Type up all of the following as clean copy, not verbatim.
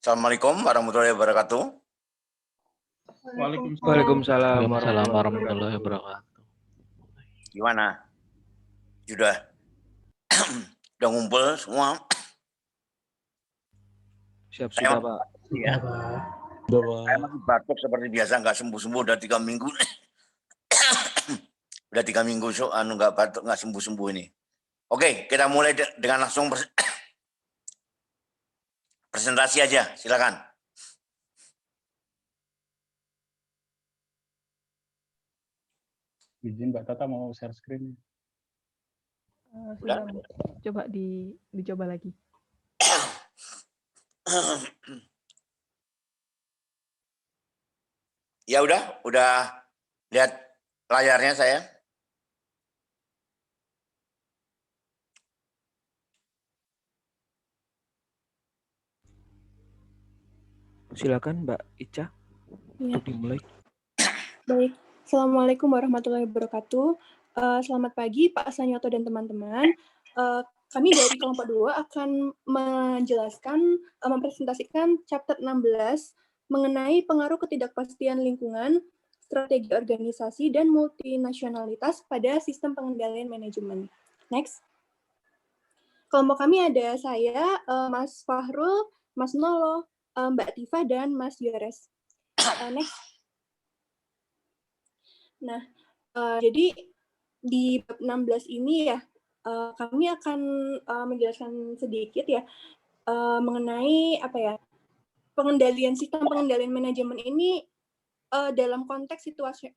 Assalamualaikum warahmatullahi wabarakatuh. Waalaikumsalam warahmatullahi wabarakatuh. Gimana? Sudah ngumpul semua? Siap sudah, Pak. Ya. Saya masih batuk seperti biasa, nggak sembuh-sembuh udah 3 minggu. Udah 3 minggu nggak batuk, nggak sembuh-sembuh ini. Oke, kita mulai dengan langsung presentasi aja, silakan. Izin Mbak Tata mau share screen. Sudah, coba dicoba lagi. Ya udah lihat layarnya saya. Silakan Mbak Ica untuk dimulai. Baik, Assalamualaikum warahmatullahi wabarakatuh. Selamat pagi Pak Sanyoto dan teman-teman. Kami dari kelompok 2 akan menjelaskan, mempresentasikan chapter 16 mengenai pengaruh ketidakpastian lingkungan, strategi organisasi, dan multinasionalitas pada sistem pengendalian manajemen. Next. Kelompok kami ada saya, Mas Fahrul, Mas Nolo, Mbak Tifa, dan Mas Yores. Next. Nah, jadi di bab 16 ini ya, kami akan menjelaskan sedikit ya mengenai sistem pengendalian manajemen ini dalam konteks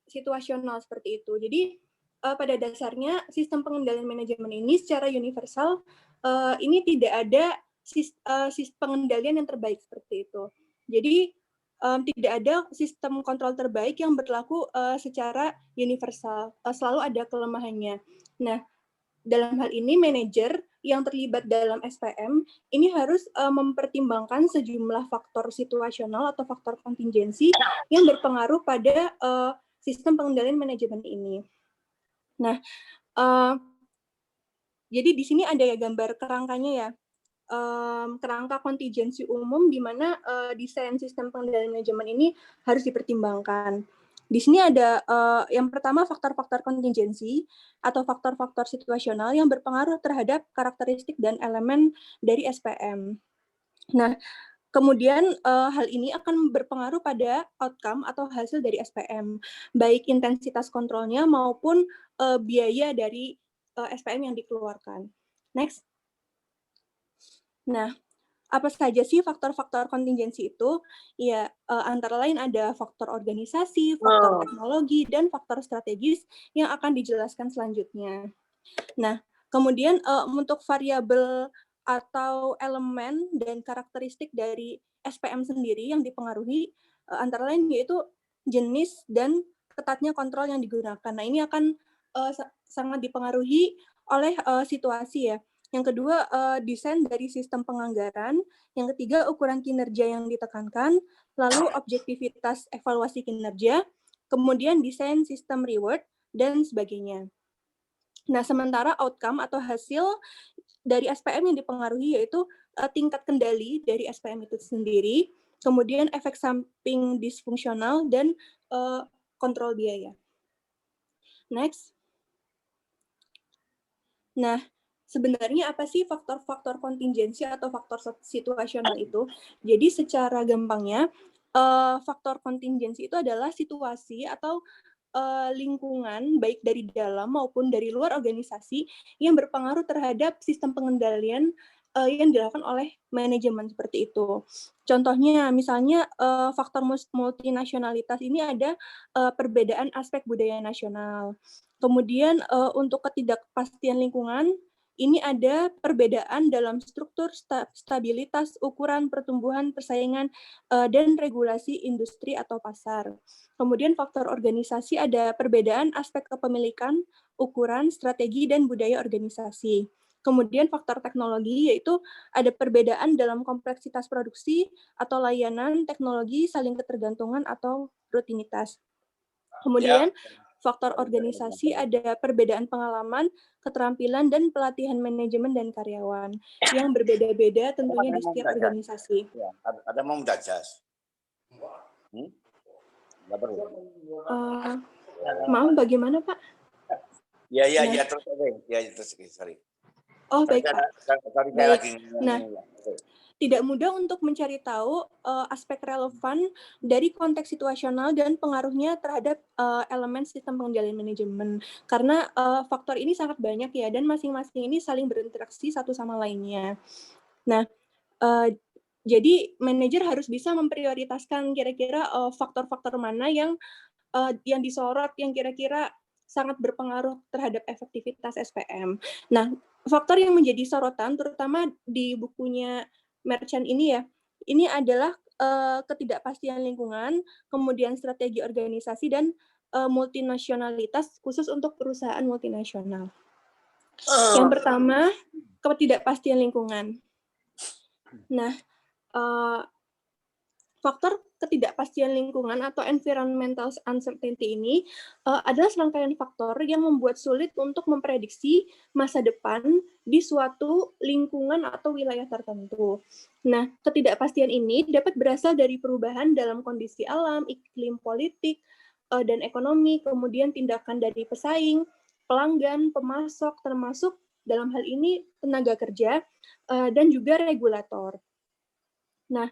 situasional seperti itu. Jadi pada dasarnya sistem pengendalian manajemen ini secara universal ini tidak ada pengendalian yang terbaik seperti itu. Jadi tidak ada sistem kontrol terbaik yang berlaku secara universal, selalu ada kelemahannya. Nah, dalam hal ini manajer yang terlibat dalam SPM ini harus mempertimbangkan sejumlah faktor situasional atau faktor kontingensi yang berpengaruh pada sistem pengendalian manajemen ini. Nah, jadi di sini ada ya gambar kerangkanya ya. Kerangka kontingensi umum di mana desain sistem pengendalian manajemen ini harus dipertimbangkan. Di sini ada yang pertama faktor-faktor kontingensi atau faktor-faktor situasional yang berpengaruh terhadap karakteristik dan elemen dari SPM. Nah, kemudian hal ini akan berpengaruh pada outcome atau hasil dari SPM, baik intensitas kontrolnya maupun biaya dari SPM yang dikeluarkan. Next. Nah, apa saja sih faktor-faktor kontingensi itu? Ya, antara lain ada faktor organisasi, faktor teknologi, dan faktor strategis yang akan dijelaskan selanjutnya. Nah, kemudian untuk variabel atau elemen dan karakteristik dari SPM sendiri yang dipengaruhi antara lain yaitu jenis dan ketatnya kontrol yang digunakan. Nah, ini akan sangat dipengaruhi oleh situasi ya. Yang kedua, desain dari sistem penganggaran. Yang ketiga, ukuran kinerja yang ditekankan. Lalu, objektivitas evaluasi kinerja. Kemudian, desain sistem reward, dan sebagainya. Nah, sementara outcome atau hasil dari SPM yang dipengaruhi yaitu tingkat kendali dari SPM itu sendiri, kemudian efek samping disfungsional, dan kontrol biaya. Next. Nah, sebenarnya apa sih faktor-faktor kontingensi atau faktor situasional itu? Jadi secara gampangnya, faktor kontingensi itu adalah situasi atau lingkungan baik dari dalam maupun dari luar organisasi yang berpengaruh terhadap sistem pengendalian yang dilakukan oleh manajemen seperti itu. Contohnya, misalnya faktor multinasionalitas ini ada perbedaan aspek budaya nasional. Kemudian untuk ketidakpastian lingkungan, ini ada perbedaan dalam struktur, stabilitas, ukuran, pertumbuhan, persaingan, dan regulasi industri atau pasar. Kemudian faktor organisasi ada perbedaan aspek kepemilikan, ukuran, strategi, dan budaya organisasi. Kemudian faktor teknologi yaitu ada perbedaan dalam kompleksitas produksi atau layanan, teknologi, saling ketergantungan, atau rutinitas. Kemudian faktor organisasi ada perbedaan pengalaman, keterampilan, dan pelatihan manajemen dan karyawan yang berbeda-beda tentunya di setiap organisasi. Ya, ada mau menjajas. Nggak perlu. Maaf, bagaimana Pak? Ya, terus oke. Ya, terus sorry. Oh, baik Pak. Sorry, Baik. lagi. Nah, tidak mudah untuk mencari tahu aspek relevan dari konteks situasional dan pengaruhnya terhadap elemen sistem pengendalian manajemen. Karena faktor ini sangat banyak ya, dan masing-masing ini saling berinteraksi satu sama lainnya. Nah, jadi manajer harus bisa memprioritaskan kira-kira faktor-faktor mana yang disorot, yang kira-kira sangat berpengaruh terhadap efektivitas SPM. Nah, faktor yang menjadi sorotan, terutama di bukunya Merchant ini ya, ini adalah ketidakpastian lingkungan, kemudian strategi organisasi, dan multinasionalitas khusus untuk perusahaan multinasional. Yang pertama, ketidakpastian lingkungan. Nah, faktor ketidakpastian lingkungan atau environmental uncertainty ini adalah serangkaian faktor yang membuat sulit untuk memprediksi masa depan di suatu lingkungan atau wilayah tertentu. Nah, ketidakpastian ini dapat berasal dari perubahan dalam kondisi alam, iklim politik, dan ekonomi, kemudian tindakan dari pesaing, pelanggan, pemasok, termasuk dalam hal ini tenaga kerja, dan juga regulator. Nah,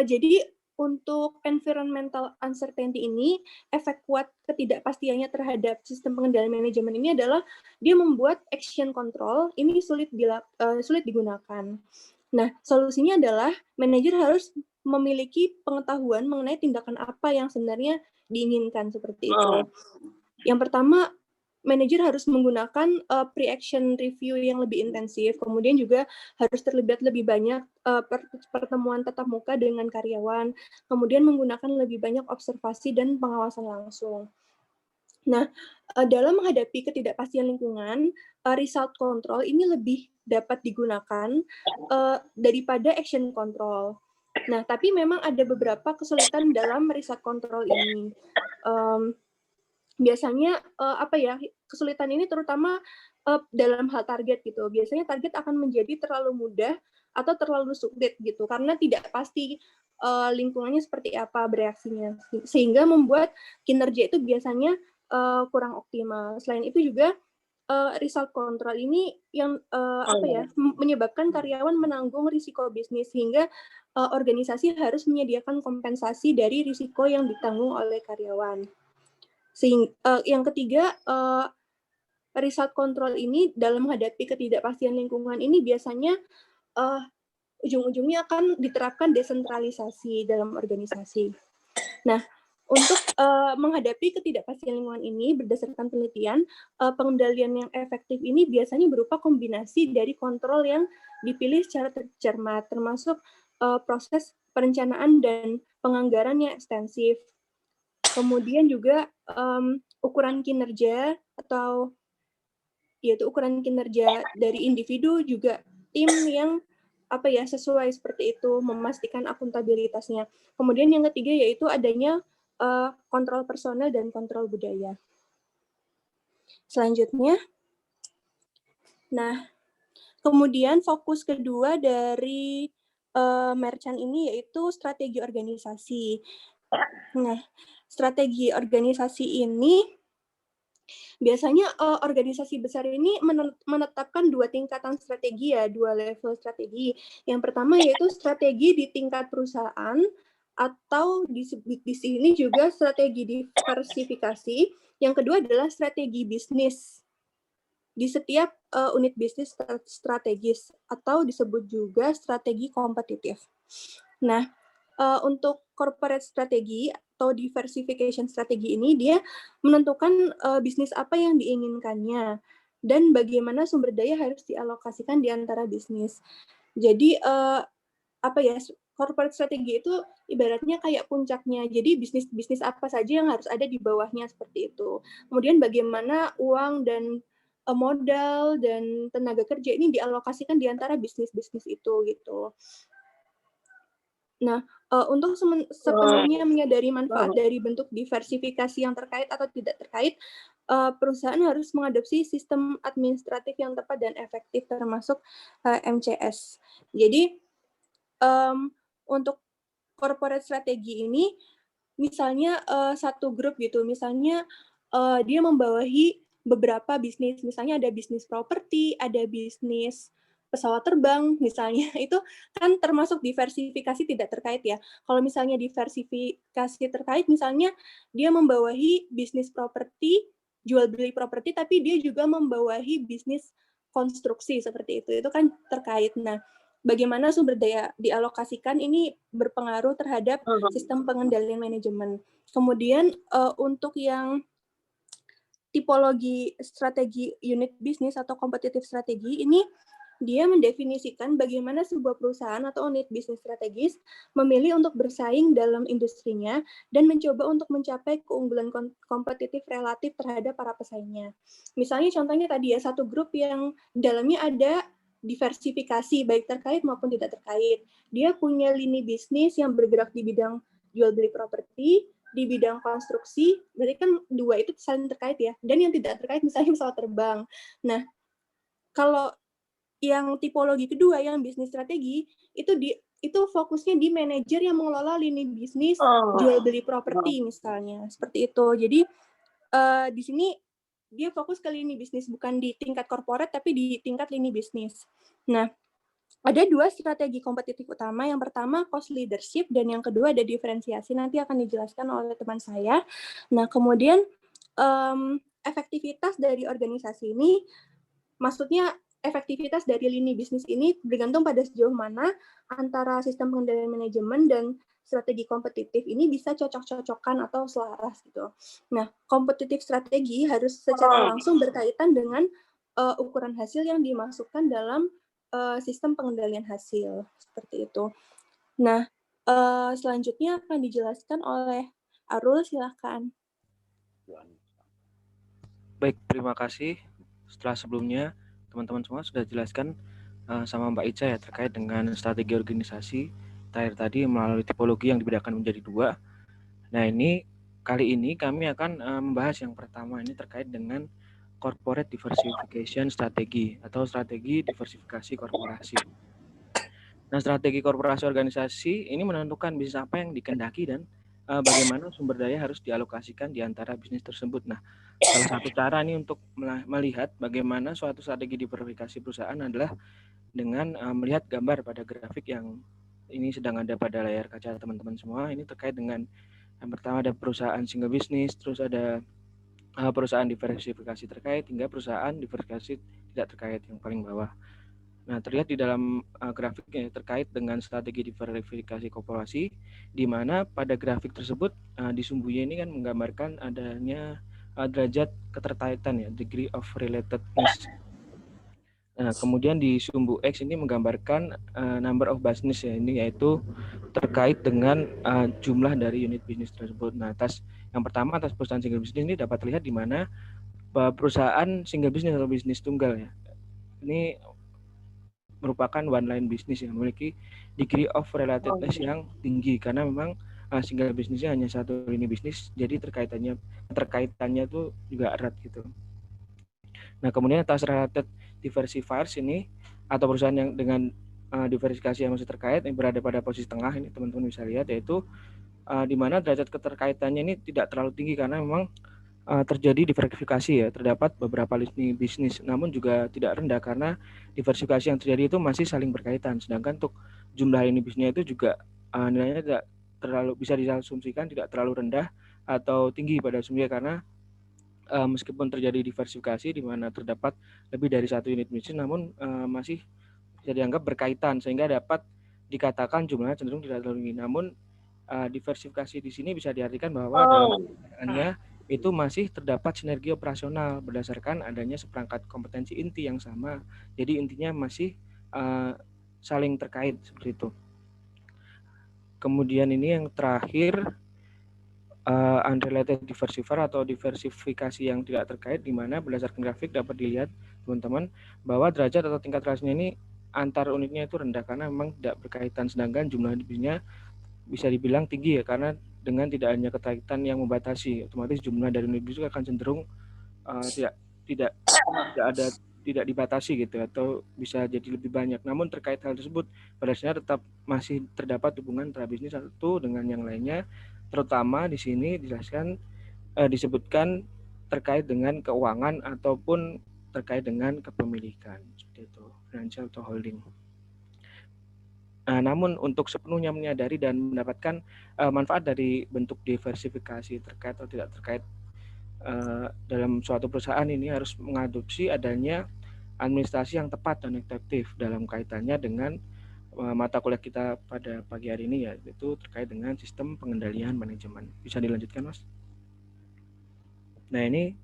jadi untuk environmental uncertainty ini, efek kuat ketidakpastiannya terhadap sistem pengendalian manajemen ini adalah dia membuat action control ini sulit digunakan. Nah, solusinya adalah manajer harus memiliki pengetahuan mengenai tindakan apa yang sebenarnya diinginkan seperti itu. Yang pertama, manajer harus menggunakan pre-action review yang lebih intensif, kemudian juga harus terlibat lebih banyak pertemuan tatap muka dengan karyawan, kemudian menggunakan lebih banyak observasi dan pengawasan langsung. Nah, dalam menghadapi ketidakpastian lingkungan, result control ini lebih dapat digunakan daripada action control. Nah, tapi memang ada beberapa kesulitan dalam result control ini. Biasanya kesulitan ini terutama dalam hal target gitu. Biasanya target akan menjadi terlalu mudah atau terlalu sulit gitu karena tidak pasti lingkungannya seperti apa bereaksinya, sehingga membuat kinerja itu biasanya kurang optimal. Selain itu juga result control ini yang menyebabkan karyawan menanggung risiko bisnis, sehingga organisasi harus menyediakan kompensasi dari risiko yang ditanggung oleh karyawan. Yang ketiga, result control ini dalam menghadapi ketidakpastian lingkungan ini biasanya ujung-ujungnya akan diterapkan desentralisasi dalam organisasi. Nah, untuk menghadapi ketidakpastian lingkungan ini berdasarkan penelitian, pengendalian yang efektif ini biasanya berupa kombinasi dari kontrol yang dipilih secara cermat, termasuk proses perencanaan dan penganggaran yang ekstensif. Kemudian juga ukuran kinerja atau yaitu ukuran kinerja dari individu, juga tim yang sesuai seperti itu, memastikan akuntabilitasnya. Kemudian yang ketiga yaitu adanya kontrol personel dan kontrol budaya. Selanjutnya, nah kemudian fokus kedua dari Merchant ini yaitu strategi organisasi. Nah, strategi organisasi ini biasanya organisasi besar ini menetapkan dua tingkatan strategi ya, dua level strategi. Yang pertama yaitu strategi di tingkat perusahaan, atau di sini juga strategi diversifikasi. Yang kedua adalah strategi bisnis di setiap unit bisnis strategis, atau disebut juga strategi kompetitif. Nah, untuk corporate strategi atau diversification strategi ini, dia menentukan bisnis apa yang diinginkannya dan bagaimana sumber daya harus dialokasikan di antara bisnis. Jadi corporate strategi itu ibaratnya kayak puncaknya. Jadi bisnis apa saja yang harus ada di bawahnya seperti itu. Kemudian bagaimana uang dan modal dan tenaga kerja ini dialokasikan di antara bisnis-bisnis itu gitu. Nah, Untuk sepenuhnya menyadari manfaat dari bentuk diversifikasi yang terkait atau tidak terkait, perusahaan harus mengadopsi sistem administratif yang tepat dan efektif termasuk MCS. Jadi untuk corporate strategi ini, misalnya satu grup gitu, misalnya dia membawahi beberapa bisnis, misalnya ada bisnis properti, ada bisnis pesawat terbang misalnya, itu kan termasuk diversifikasi tidak terkait ya. Kalau misalnya diversifikasi terkait, misalnya dia membawahi bisnis properti, jual beli properti, tapi dia juga membawahi bisnis konstruksi seperti itu kan terkait. Nah, bagaimana sumber daya dialokasikan ini berpengaruh terhadap sistem pengendalian manajemen. Kemudian untuk yang tipologi strategi unit bisnis atau kompetitif strategi ini, dia mendefinisikan bagaimana sebuah perusahaan atau unit bisnis strategis memilih untuk bersaing dalam industrinya dan mencoba untuk mencapai keunggulan kompetitif relatif terhadap para pesaingnya. Misalnya contohnya tadi ya, satu grup yang dalamnya ada diversifikasi baik terkait maupun tidak terkait. Dia punya lini bisnis yang bergerak di bidang jual beli properti, di bidang konstruksi, berarti kan dua itu saling terkait ya. Dan yang tidak terkait misalnya pesawat terbang. Nah, kalau yang tipologi kedua, yang bisnis strategi, itu fokusnya di manajer yang mengelola lini bisnis jual beli properti misalnya, seperti itu. Jadi di sini dia fokus ke lini bisnis, bukan di tingkat korporat tapi di tingkat lini bisnis. Nah, ada dua strategi kompetitif utama. Yang pertama cost leadership dan yang kedua ada diferensiasi. Nanti akan dijelaskan oleh teman saya. Nah, kemudian efektivitas dari organisasi ini, maksudnya efektivitas dari lini bisnis ini bergantung pada sejauh mana antara sistem pengendalian manajemen dan strategi kompetitif ini bisa cocok-cocokan atau selaras gitu. Nah, kompetitif strategi harus secara langsung berkaitan dengan ukuran hasil yang dimasukkan dalam sistem pengendalian hasil seperti itu. Nah, selanjutnya akan dijelaskan oleh Arul, silakan. Baik, terima kasih. Setelah sebelumnya teman-teman semua sudah jelaskan sama Mbak Ica ya terkait dengan strategi organisasi terakhir tadi melalui tipologi yang dibedakan menjadi dua. Nah, kali ini kami akan membahas yang pertama ini terkait dengan corporate diversification strategi atau strategi diversifikasi korporasi. Nah, strategi korporasi organisasi ini menentukan bisnis apa yang dikehendaki dan bagaimana sumber daya harus dialokasikan di antara bisnis tersebut. Nah, salah satu cara nih untuk melihat bagaimana suatu strategi diversifikasi perusahaan adalah dengan melihat gambar pada grafik yang ini sedang ada pada layar kaca teman-teman semua. Ini terkait dengan yang pertama ada perusahaan single bisnis, terus ada perusahaan diversifikasi terkait, hingga perusahaan diversifikasi tidak terkait yang paling bawah. Nah, terlihat di dalam grafiknya terkait dengan strategi diversifikasi korporasi, di mana pada grafik tersebut di sumbunya ini kan menggambarkan adanya derajat keterkaitan ya, degree of relatedness. Nah, kemudian di sumbu X ini menggambarkan number of business ya, ini yaitu terkait dengan jumlah dari unit bisnis tersebut. Nah, yang pertama atas perusahaan single bisnis ini dapat terlihat di mana perusahaan single bisnis atau bisnis tunggal ya. Ini merupakan one line bisnis yang memiliki degree of relatedness yang tinggi karena memang single bisnisnya hanya satu lini bisnis, jadi keterkaitannya tuh juga erat gitu. Nah, kemudian atas related diversifiers ini atau perusahaan yang dengan diversifikasi yang masih terkait yang berada pada posisi tengah ini teman-teman bisa lihat, yaitu di mana derajat keterkaitannya ini tidak terlalu tinggi karena memang terjadi diversifikasi ya, terdapat beberapa lini bisnis, namun juga tidak rendah karena diversifikasi yang terjadi itu masih saling berkaitan. Sedangkan untuk jumlah lini bisnisnya itu juga nilainya tidak terlalu bisa diasumsikan tidak terlalu rendah atau tinggi pada umumnya karena meskipun terjadi diversifikasi di mana terdapat lebih dari satu unit bisnis, namun masih bisa dianggap berkaitan sehingga dapat dikatakan jumlahnya cenderung tidak terlalu tinggi. Namun diversifikasi di sini bisa diartikan bahwa dalam keadaannya itu masih terdapat sinergi operasional berdasarkan adanya seperangkat kompetensi inti yang sama. Jadi intinya masih saling terkait seperti itu. Kemudian ini yang terakhir unrelated diversifier atau diversifikasi yang tidak terkait, di mana berdasarkan grafik dapat dilihat teman-teman bahwa derajat atau tingkat relasinya ini antar unitnya itu rendah karena memang tidak berkaitan, sedangkan jumlah bisnisnya bisa dibilang tinggi ya, karena dengan tidak hanya keterkaitan yang membatasi, otomatis jumlah dari unit bisnis akan cenderung tidak dibatasi gitu, atau bisa jadi lebih banyak. Namun terkait hal tersebut, pada dasarnya tetap masih terdapat hubungan antara bisnis satu dengan yang lainnya, terutama di sini disebutkan terkait dengan keuangan ataupun terkait dengan kepemilikan, seperti itu, financial atau holding. Namun untuk sepenuhnya menyadari dan mendapatkan manfaat dari bentuk diversifikasi terkait atau tidak terkait dalam suatu perusahaan, ini harus mengadopsi adanya administrasi yang tepat dan efektif dalam kaitannya dengan mata kuliah kita pada pagi hari ini, yaitu terkait dengan sistem pengendalian manajemen. Bisa dilanjutkan, Mas? Nah, ini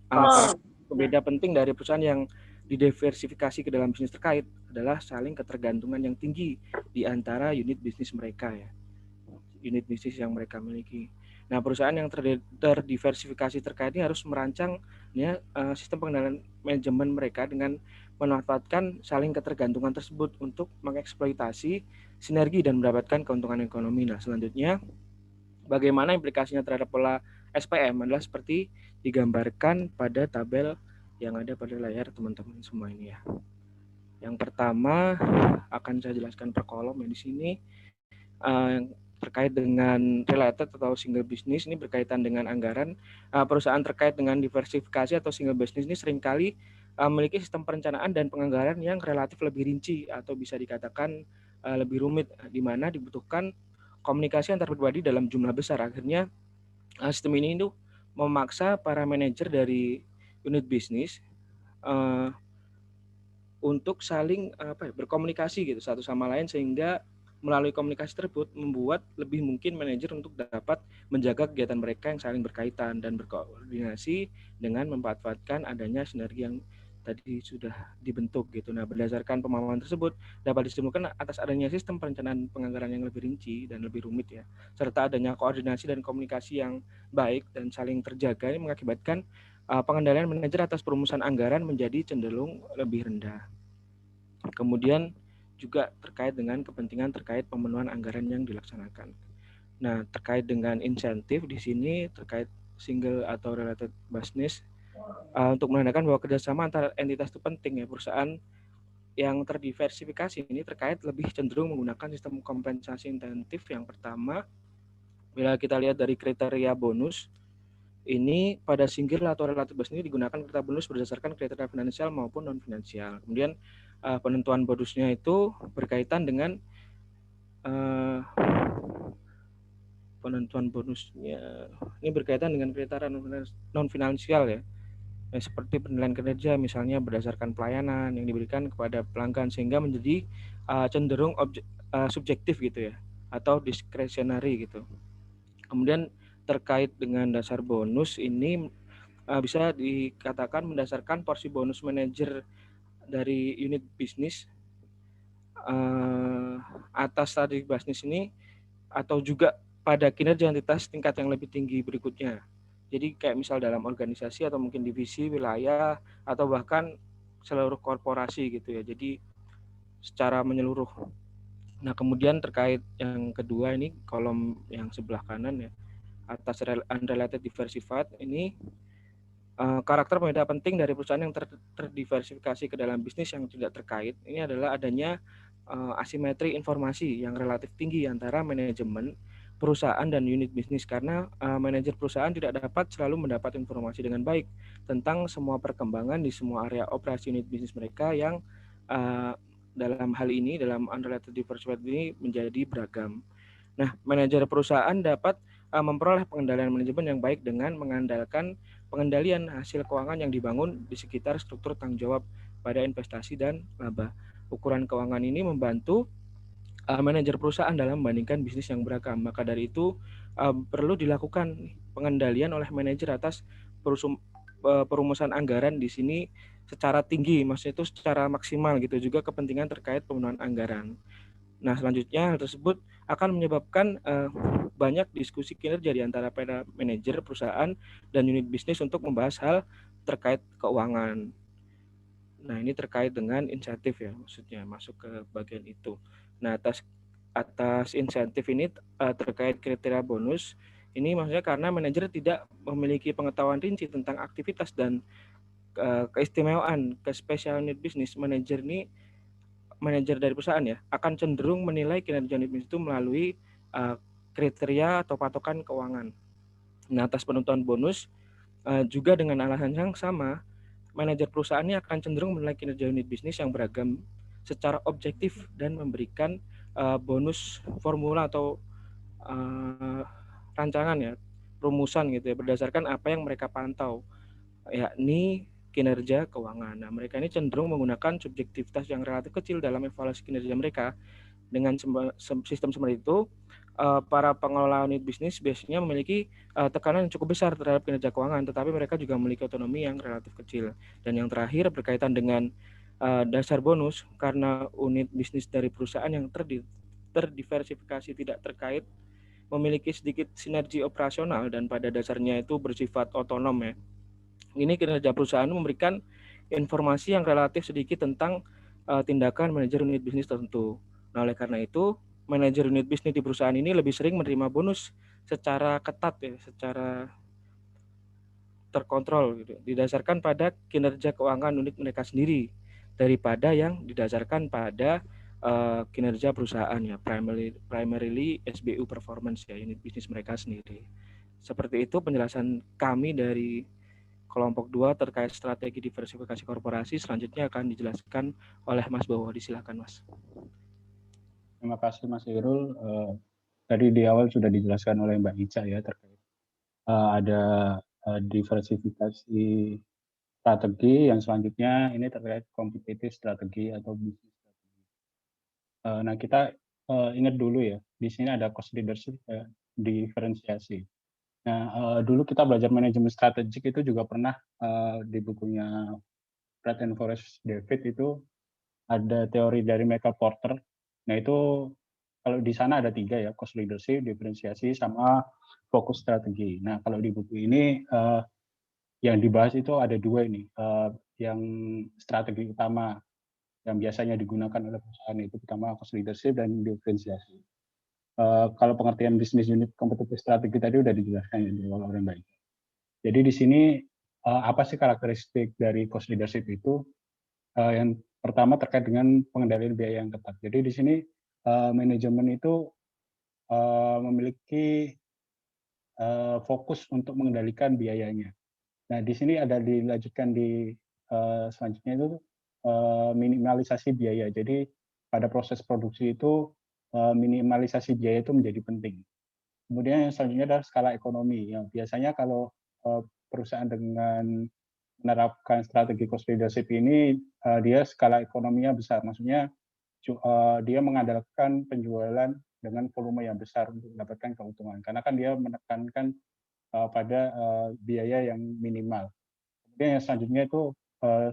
pembeda penting dari perusahaan yang didiversifikasi ke dalam bisnis terkait adalah saling ketergantungan yang tinggi di antara unit bisnis mereka ya. Unit bisnis yang mereka miliki. Nah, perusahaan yang terdiversifikasi terkait ini harus merancang sistem pengendalian manajemen mereka dengan memanfaatkan saling ketergantungan tersebut untuk mengeksploitasi sinergi dan mendapatkan keuntungan ekonomi. Nah, selanjutnya bagaimana implikasinya terhadap pola SPM adalah seperti digambarkan pada tabel yang ada pada layar teman-teman semua ini ya. Yang pertama akan saya jelaskan per kolom ya di sini. Terkait dengan related atau single business, ini berkaitan dengan anggaran. Perusahaan terkait dengan diversifikasi atau single business ini seringkali memiliki sistem perencanaan dan penganggaran yang relatif lebih rinci atau bisa dikatakan lebih rumit, di mana dibutuhkan komunikasi antar pribadi dalam jumlah besar. Akhirnya sistem ini itu memaksa para manajer dari unit bisnis untuk saling berkomunikasi gitu satu sama lain, sehingga melalui komunikasi tersebut membuat lebih mungkin manajer untuk dapat menjaga kegiatan mereka yang saling berkaitan dan berkoordinasi dengan memanfaatkan adanya sinergi yang tadi sudah dibentuk gitu. Nah, berdasarkan pemahaman tersebut dapat disimpulkan atas adanya sistem perencanaan penganggaran yang lebih rinci dan lebih rumit ya, serta adanya koordinasi dan komunikasi yang baik dan saling terjaga, ini mengakibatkan pengendalian manajer atas perumusan anggaran menjadi cenderung lebih rendah. Kemudian juga terkait dengan kepentingan terkait pemenuhan anggaran yang dilaksanakan. Nah, terkait dengan insentif di sini terkait single atau related business, untuk menandakan bahwa kerjasama antara entitas itu penting ya. Perusahaan yang terdiversifikasi ini terkait lebih cenderung menggunakan sistem kompensasi insentif. Yang pertama, bila kita lihat dari kriteria bonus, ini pada single atau related business ini digunakan kriteria bonus berdasarkan kriteria finansial maupun non finansial. Kemudian penentuan bonusnya itu berkaitan dengan penentuan bonusnya ini berkaitan dengan kriteria non finansial ya, seperti penilaian kinerja misalnya berdasarkan pelayanan yang diberikan kepada pelanggan, sehingga menjadi cenderung subjektif gitu ya, atau diskresionari gitu. Kemudian terkait dengan dasar bonus ini bisa dikatakan mendasarkan porsi bonus manajer dari unit bisnis atas tadi bisnis ini, atau juga pada kinerja entitas tingkat yang lebih tinggi berikutnya. Jadi kayak misal dalam organisasi atau mungkin divisi, wilayah, atau bahkan seluruh korporasi gitu ya. Jadi secara menyeluruh. Nah, kemudian terkait yang kedua ini kolom yang sebelah kanan ya, atas unrelated diversified ini karakter pembeda penting dari perusahaan yang terdiversifikasi ke dalam bisnis yang tidak terkait ini adalah adanya asimetri informasi yang relatif tinggi antara manajemen perusahaan dan unit bisnis, karena manajer perusahaan tidak dapat selalu mendapat informasi dengan baik tentang semua perkembangan di semua area operasi unit bisnis mereka yang dalam hal ini dalam unrelated diversified ini menjadi beragam. Nah, manajer perusahaan dapat memperoleh pengendalian manajemen yang baik dengan mengandalkan pengendalian hasil keuangan yang dibangun di sekitar struktur tanggung jawab pada investasi dan laba. Ukuran keuangan ini membantu manajer perusahaan dalam membandingkan bisnis yang beragam. Maka dari itu perlu dilakukan pengendalian oleh manajer atas perumusan anggaran di sini secara tinggi, maksudnya itu secara maksimal gitu, juga kepentingan terkait pemenuhan anggaran. Nah, selanjutnya hal tersebut akan menyebabkan banyak diskusi kinerja di antara para manajer perusahaan dan unit bisnis untuk membahas hal terkait keuangan. Nah, ini terkait dengan insentif ya, maksudnya masuk ke bagian itu. Nah, atas atas insentif ini terkait kriteria bonus ini maksudnya karena manajer tidak memiliki pengetahuan rinci tentang aktivitas dan keistimewaan special need business. Manajer dari perusahaan ya akan cenderung menilai kinerja unit bisnis itu melalui kriteria atau patokan keuangan. Nah, atas penentuan bonus juga dengan alasan yang sama, manajer perusahaan ini akan cenderung menilai kinerja unit bisnis yang beragam secara objektif dan memberikan bonus formula atau rancangan ya, rumusan gitu ya berdasarkan apa yang mereka pantau, yakni kinerja keuangan. Nah, mereka ini cenderung menggunakan subjektivitas yang relatif kecil dalam evaluasi kinerja mereka. Dengan sistem seperti itu, para pengelola unit bisnis biasanya memiliki tekanan yang cukup besar terhadap kinerja keuangan, tetapi mereka juga memiliki otonomi yang relatif kecil. Dan yang terakhir berkaitan dengan dasar bonus, karena unit bisnis dari perusahaan yang terdiversifikasi tidak terkait, memiliki sedikit sinergi operasional dan pada dasarnya itu bersifat otonom ya. Ini kinerja perusahaan memberikan informasi yang relatif sedikit tentang tindakan manajer unit bisnis tertentu. Nah, oleh karena itu, manajer unit bisnis di perusahaan ini lebih sering menerima bonus secara ketat ya, secara terkontrol gitu, didasarkan pada kinerja keuangan unit mereka sendiri daripada yang didasarkan pada kinerja perusahaan ya, primarily SBU performance ya, unit bisnis mereka sendiri. Seperti itu penjelasan kami dari kelompok 2 terkait strategi diversifikasi korporasi. Selanjutnya akan dijelaskan oleh Mas Bawodi. Silakan, Mas. Terima kasih Mas Irul. Tadi di awal sudah dijelaskan oleh Mbak Ica ya terkait ada diversifikasi strategi, yang selanjutnya ini terkait kompetitif strategi atau bisnis strategi. Nah, kita ingat dulu ya, di sini ada cost leadership diferensiasi. Nah, dulu kita belajar manajemen strategik itu juga pernah di bukunya Pratt and Forrest David itu ada teori dari Michael Porter. Nah, itu kalau di sana ada 3 ya, cost leadership, diferensiasi, sama fokus strategi. Nah, kalau di buku ini yang dibahas itu ada 2 ini. Yang strategi utama yang biasanya digunakan oleh perusahaan itu pertama cost leadership dan diferensiasi. Kalau pengertian bisnis unit kompetitif strategi tadi udah dijelaskan oleh Mbak. Jadi di sini apa sih karakteristik dari cost leadership itu? Yang pertama terkait dengan pengendalian biaya yang ketat. Jadi di sini manajemen itu memiliki fokus untuk mengendalikan biayanya. Nah, di sini ada dilanjutkan di selanjutnya itu minimalisasi biaya. Jadi pada proses produksi itu minimalisasi biaya itu menjadi penting. Kemudian yang selanjutnya adalah skala ekonomi. Yang biasanya kalau perusahaan dengan menerapkan strategi cost leadership ini, dia skala ekonominya besar. Maksudnya dia mengandalkan penjualan dengan volume yang besar untuk mendapatkan keuntungan. Karena kan dia menekankan pada biaya yang minimal. Kemudian yang selanjutnya itu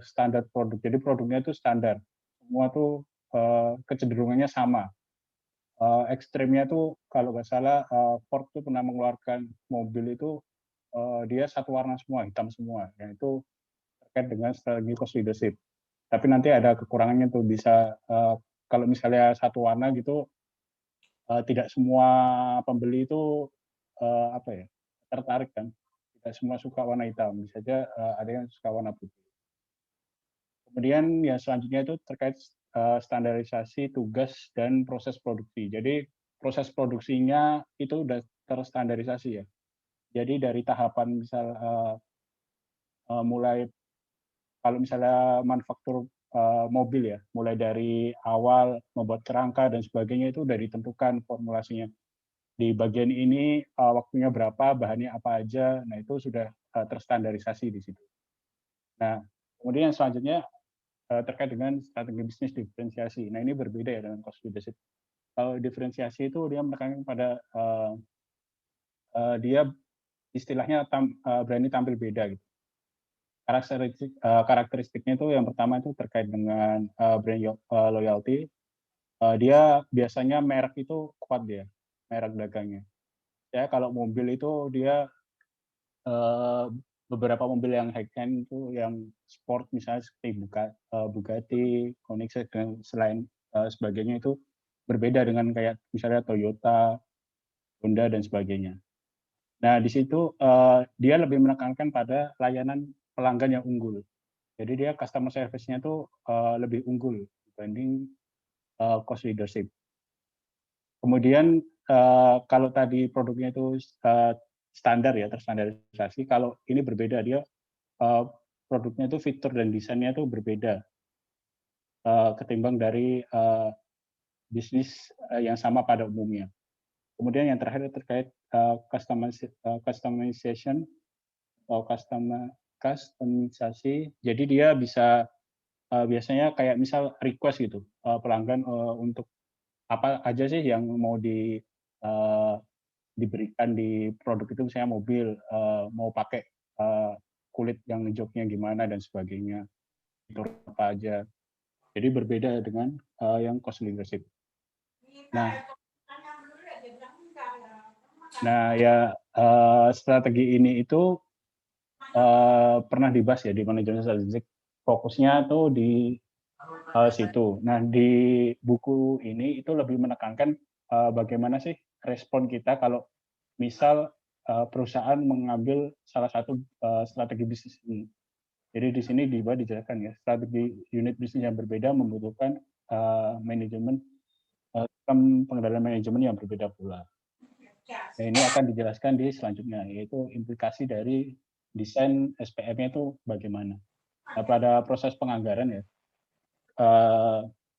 standar produk. Jadi produknya itu standar. Semua tuh kecenderungannya sama. Ekstrimnya tuh kalau nggak salah Ford tuh pernah mengeluarkan mobil itu dia satu warna semua, hitam semua. Yang itu terkait dengan strategi cost leadership. Tapi nanti ada kekurangannya tuh, bisa kalau misalnya satu warna gitu tidak semua pembeli itu tertarik kan. Tidak semua suka warna hitam, bisa saja ada yang suka warna putih. Kemudian yang selanjutnya itu terkait standarisasi tugas dan proses produksi. Jadi proses produksinya itu sudah terstandarisasi ya. Jadi dari tahapan misal mulai kalau misalnya manufaktur mobil ya, mulai dari awal membuat kerangka dan sebagainya itu sudah ditentukan formulasinya. Di bagian ini waktunya berapa, bahannya apa aja, nah itu sudah terstandarisasi di situ. Nah, kemudian yang selanjutnya terkait dengan strategi bisnis diferensiasi. Nah, ini berbeda ya dengan cost leadership. Kalau diferensiasi itu dia menekankan pada dia istilahnya berani tampil beda gitu. Karakteristiknya itu yang pertama itu terkait dengan brand loyalty. Dia biasanya merek itu kuat dia, merek dagangnya. Ya, kalau mobil itu dia beberapa mobil yang high end itu yang sport misalnya seperti Bugatti, Koenigsegg dan selain sebagainya itu berbeda dengan kayak misalnya Toyota, Honda dan sebagainya. Nah, di situ dia lebih menekankan pada layanan pelanggan yang unggul. Jadi dia customer service-nya tuh lebih unggul dibanding cost leadership. Kemudian kalau tadi produknya itu standar ya, terstandarisasi, kalau ini berbeda, dia produknya itu fitur dan desainnya itu berbeda ketimbang dari bisnis yang sama pada umumnya. Kemudian yang terakhir terkait customization atau customisasi. Jadi dia bisa biasanya kayak misal request gitu pelanggan untuk apa aja sih yang mau diberikan di produk itu, misalnya mobil mau pakai kulit yang joknya gimana dan sebagainya, itu apa aja. Jadi berbeda dengan yang cost leadership. Nah ya strategi ini itu pernah dibahas ya di manajemen strategik, fokusnya tuh di situ. Nah di buku ini itu lebih menekankan bagaimana sih respon kita kalau misal perusahaan mengambil salah satu strategi bisnis ini. Jadi di sini dijelaskan ya, strategi unit bisnis yang berbeda membutuhkan manajemen pengendalian manajemen yang berbeda pula. Nah, ini akan dijelaskan di selanjutnya, yaitu implikasi dari desain SPM-nya itu bagaimana. Nah, pada proses penganggaran ya,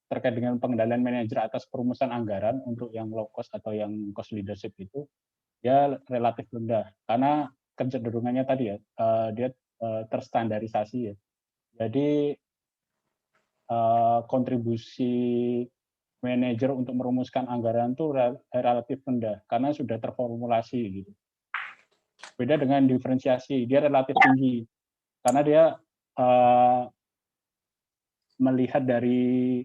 terkait dengan pengendalian manajer atas perumusan anggaran untuk yang low cost atau yang cost leadership itu, ya relatif rendah. Karena kecenderungannya tadi ya, dia terstandarisasi ya. Jadi kontribusi manajer untuk merumuskan anggaran itu relatif rendah karena sudah terformulasi gitu. Beda dengan diferensiasi, dia relatif tinggi karena dia melihat dari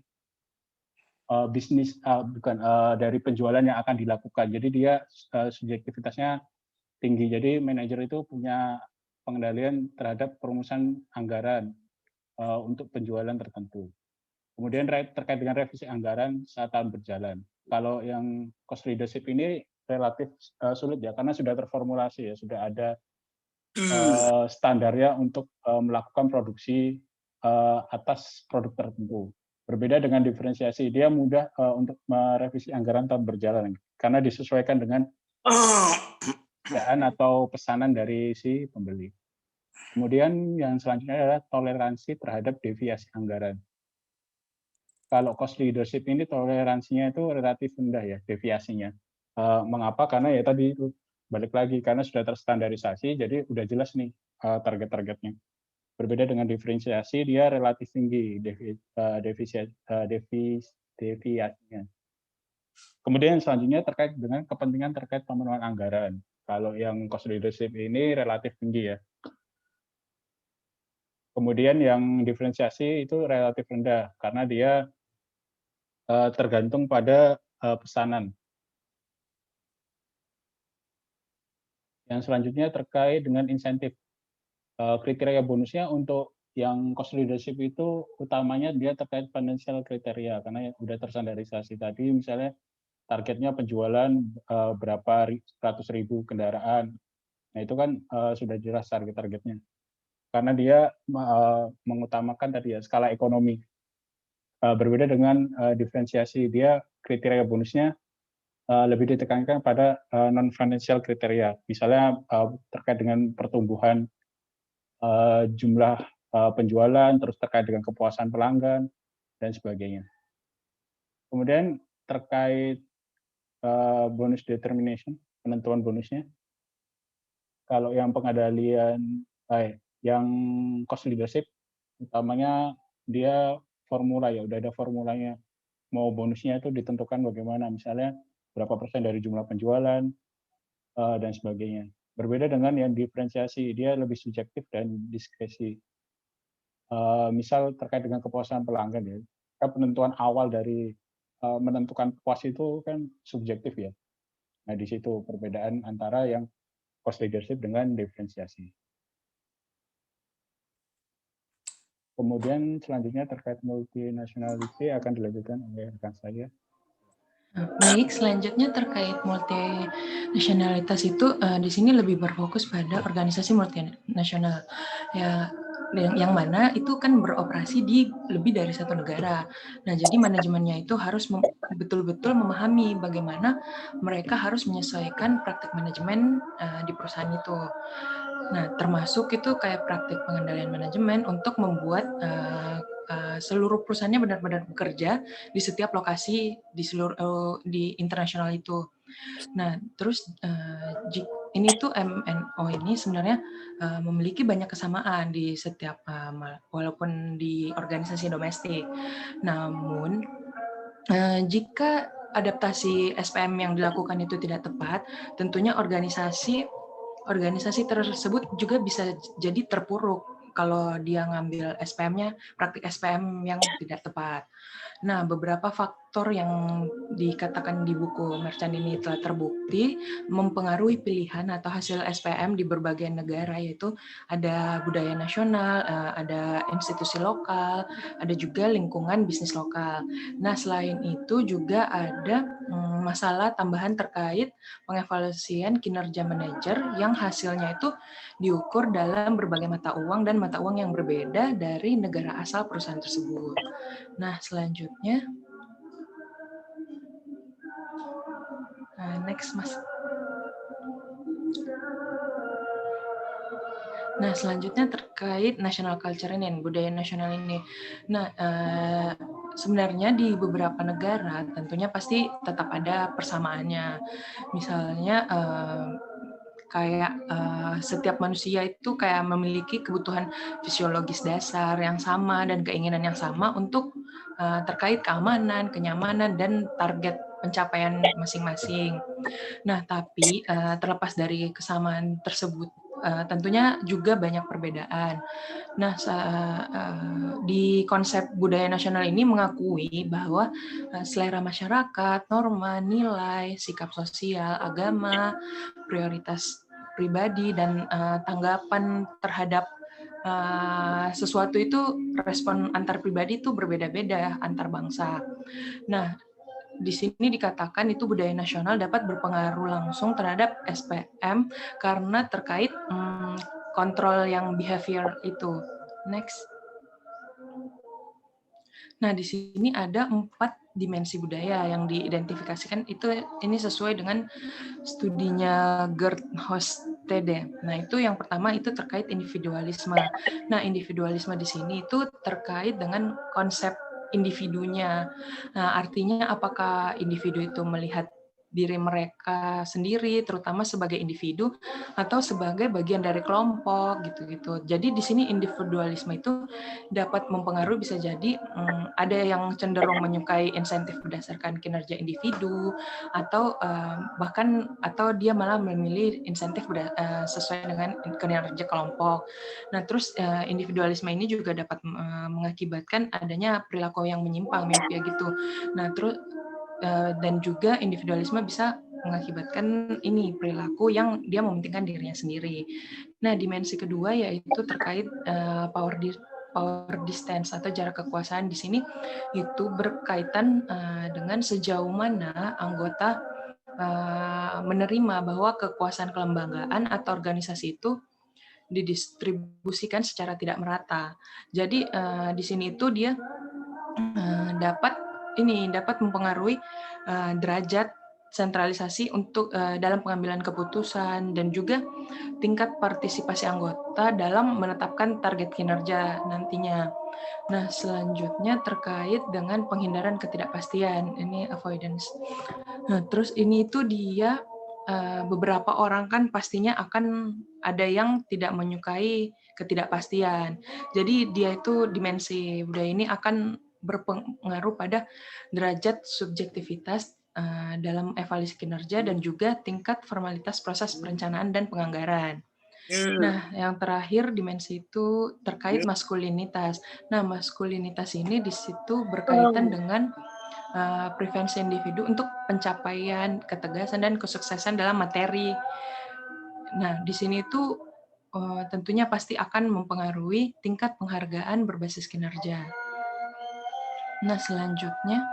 bisnis dari penjualan yang akan dilakukan. Jadi dia subjektivitasnya tinggi. Jadi manajer itu punya pengendalian terhadap perumusan anggaran untuk penjualan tertentu. Kemudian terkait dengan revisi anggaran saat tahun berjalan. Kalau yang cost leadership ini relatif sulit ya, karena sudah terformulasi ya, sudah ada standarnya untuk melakukan produksi atas produk tertentu. Berbeda dengan diferensiasi, dia mudah untuk merevisi anggaran tahun berjalan karena disesuaikan dengan keadaan atau pesanan dari si pembeli. Kemudian yang selanjutnya adalah toleransi terhadap deviasi anggaran. Kalau cost leadership ini toleransinya itu relatif rendah ya, deviasinya. Mengapa? Karena ya tadi itu balik lagi karena sudah terstandarisasi, jadi udah jelas nih target-targetnya. Berbeda dengan diferensiasi, dia relatif tinggi deviasinya. Kemudian selanjutnya terkait dengan kepentingan terkait pemenuhan anggaran. Kalau yang cost leadership ini relatif tinggi ya. Kemudian yang diferensiasi itu relatif rendah karena dia tergantung pada pesanan. Yang selanjutnya terkait dengan insentif. Kriteria bonusnya untuk yang cost leadership itu utamanya dia terkait financial kriteria karena sudah terstandarisasi tadi, misalnya targetnya penjualan berapa ratus ribu kendaraan. Nah itu kan sudah jelas target-targetnya. Karena dia mengutamakan tadi ya skala ekonomi. Berbeda dengan diferensiasi, dia kriteria bonusnya lebih ditekankan pada non-financial kriteria. Misalnya terkait dengan pertumbuhan jumlah penjualan, terus terkait dengan kepuasan pelanggan, dan sebagainya. Kemudian terkait bonus determination, penentuan bonusnya. Kalau yang pengendalian, yang cost leadership, utamanya dia formula ya, udah ada formulanya. Mau bonusnya itu ditentukan bagaimana, misalnya berapa persen dari jumlah penjualan, dan sebagainya. Berbeda dengan yang diferensiasi, dia lebih subjektif dan diskresi. Misal terkait dengan kepuasan pelanggan ya, penentuan awal dari menentukan puas itu kan subjektif ya. Nah di situ perbedaan antara yang cost leadership dengan diferensiasi. Kemudian selanjutnya terkait multinationality akan dilanjutkan oleh rekan saya. Baik, selanjutnya terkait multinasionalitas itu di sini lebih berfokus pada organisasi multinasional ya, yang mana itu kan beroperasi di lebih dari satu negara. Nah, jadi manajemennya itu harus betul-betul memahami bagaimana mereka harus menyesuaikan praktik manajemen di perusahaan itu. Nah, termasuk itu kayak praktik pengendalian manajemen untuk membuat seluruh perusahaannya benar-benar bekerja di setiap lokasi di seluruh di internasional itu. Nah, terus ini tuh MNO ini sebenarnya memiliki banyak kesamaan di setiap walaupun di organisasi domestik. Namun jika adaptasi SPM yang dilakukan itu tidak tepat, tentunya organisasi tersebut juga bisa jadi terpuruk kalau dia ngambil SPM-nya, praktik SPM yang tidak tepat. Nah, beberapa faktor yang dikatakan di buku Merchant ini telah terbukti mempengaruhi pilihan atau hasil SPM di berbagai negara, yaitu ada budaya nasional, ada institusi lokal, ada juga lingkungan bisnis lokal. Nah, selain itu juga ada masalah tambahan terkait pengevaluasian kinerja manajer yang hasilnya itu diukur dalam berbagai mata uang dan mata uang yang berbeda dari negara asal perusahaan tersebut. Nah, selanjutnya, next Mas. Nah, selanjutnya terkait national culture ini, budaya nasional ini. Nah, sebenarnya di beberapa negara tentunya pasti tetap ada persamaannya. Misalnya kayak setiap manusia itu kayak memiliki kebutuhan fisiologis dasar yang sama dan keinginan yang sama untuk terkait keamanan, kenyamanan, dan target pencapaian masing-masing. Nah, tapi terlepas dari kesamaan tersebut, tentunya juga banyak perbedaan. Nah, di konsep budaya nasional ini mengakui bahwa selera masyarakat, norma, nilai, sikap sosial, agama, prioritas pribadi, dan tanggapan terhadap sesuatu itu, respon antar pribadi itu berbeda-beda antar bangsa. Nah, di sini dikatakan itu budaya nasional dapat berpengaruh langsung terhadap SPM karena terkait kontrol yang behavior itu. Next. Nah, di sini ada 4 dimensi budaya yang diidentifikasikan, ini sesuai dengan studinya Gerd Hofstede. Nah, itu yang pertama itu terkait individualisme. Nah, individualisme di sini itu terkait dengan konsep individunya. Nah, artinya apakah individu itu melihat diri mereka sendiri, terutama sebagai individu atau sebagai bagian dari kelompok gitu-gitu. Jadi di sini individualisme itu dapat mempengaruhi, bisa jadi ada yang cenderung menyukai insentif berdasarkan kinerja individu atau bahkan atau dia malah memilih insentif sesuai dengan kinerja kelompok. Nah, terus individualisme ini juga dapat mengakibatkan adanya perilaku yang menyimpang, miopia gitu. Nah, terus dan juga individualisme bisa mengakibatkan ini perilaku yang dia mementingkan dirinya sendiri. Nah, dimensi kedua yaitu terkait power distance atau jarak kekuasaan. Di sini itu berkaitan dengan sejauh mana anggota menerima bahwa kekuasaan kelembagaan atau organisasi itu didistribusikan secara tidak merata. Jadi di sini itu dia dapat mempengaruhi derajat sentralisasi untuk dalam pengambilan keputusan dan juga tingkat partisipasi anggota dalam menetapkan target kinerja nantinya. Nah, selanjutnya terkait dengan penghindaran ketidakpastian, ini avoidance. Nah, terus ini itu dia beberapa orang kan pastinya akan ada yang tidak menyukai ketidakpastian. Jadi dia itu dimensi budaya ini akan berpengaruh pada derajat subjektivitas dalam evaluasi kinerja dan juga tingkat formalitas proses perencanaan dan penganggaran. Nah, yang terakhir dimensi itu terkait maskulinitas. Nah, maskulinitas ini di situ berkaitan dengan preferensi individu untuk pencapaian, ketegasan, dan kesuksesan dalam materi. Nah, di sini itu tentunya pasti akan mempengaruhi tingkat penghargaan berbasis kinerja. Nah, selanjutnya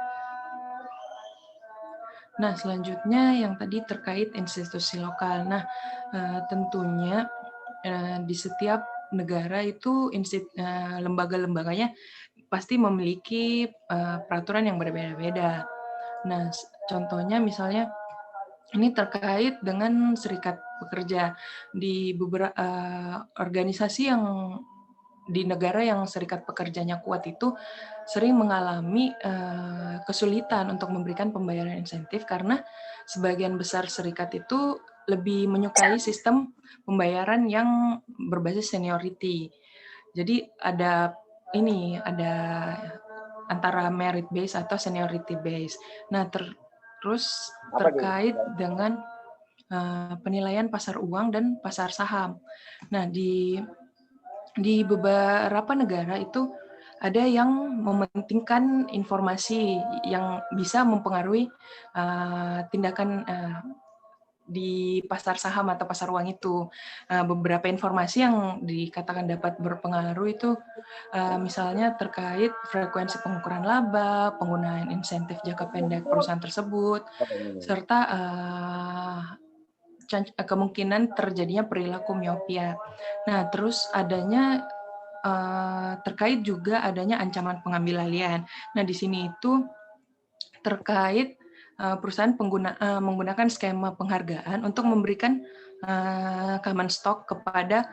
Nah, selanjutnya yang tadi terkait institusi lokal. Nah, tentunya di setiap negara itu lembaga-lembaganya pasti memiliki peraturan yang berbeda-beda. Nah, contohnya misalnya ini terkait dengan serikat pekerja di beberapa organisasi yang di negara yang serikat pekerjanya kuat itu sering mengalami kesulitan untuk memberikan pembayaran insentif karena sebagian besar serikat itu lebih menyukai sistem pembayaran yang berbasis seniority. Jadi ada antara merit base atau seniority base. Nah, terus terkait dengan penilaian pasar uang dan pasar saham. Nah, di beberapa negara itu ada yang mementingkan informasi yang bisa mempengaruhi tindakan di pasar saham atau pasar uang itu. Beberapa informasi yang dikatakan dapat berpengaruh itu misalnya terkait frekuensi pengukuran laba, penggunaan insentif jangka pendek perusahaan tersebut, serta kemungkinan terjadinya perilaku miopia. Nah, terus terkait juga adanya ancaman pengambil alihan. Nah, di sini itu terkait perusahaan menggunakan skema penghargaan untuk memberikan common stock kepada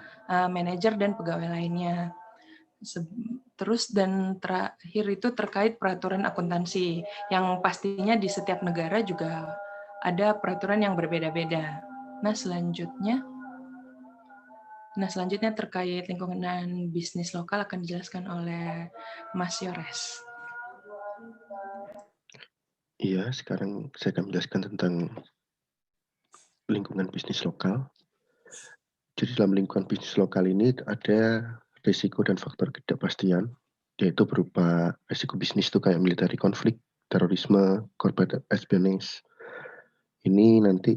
manajer dan pegawai lainnya. Terus dan terakhir itu terkait peraturan akuntansi yang pastinya di setiap negara juga ada peraturan yang berbeda-beda. Nah, selanjutnya terkait lingkungan bisnis lokal akan dijelaskan oleh Mas Yores. Iya, sekarang saya akan menjelaskan tentang lingkungan bisnis lokal. Jadi dalam lingkungan bisnis lokal ini ada risiko dan faktor ketidakpastian, yaitu berupa risiko bisnis itu kayak military konflik, terorisme, corporate espionage. Ini nanti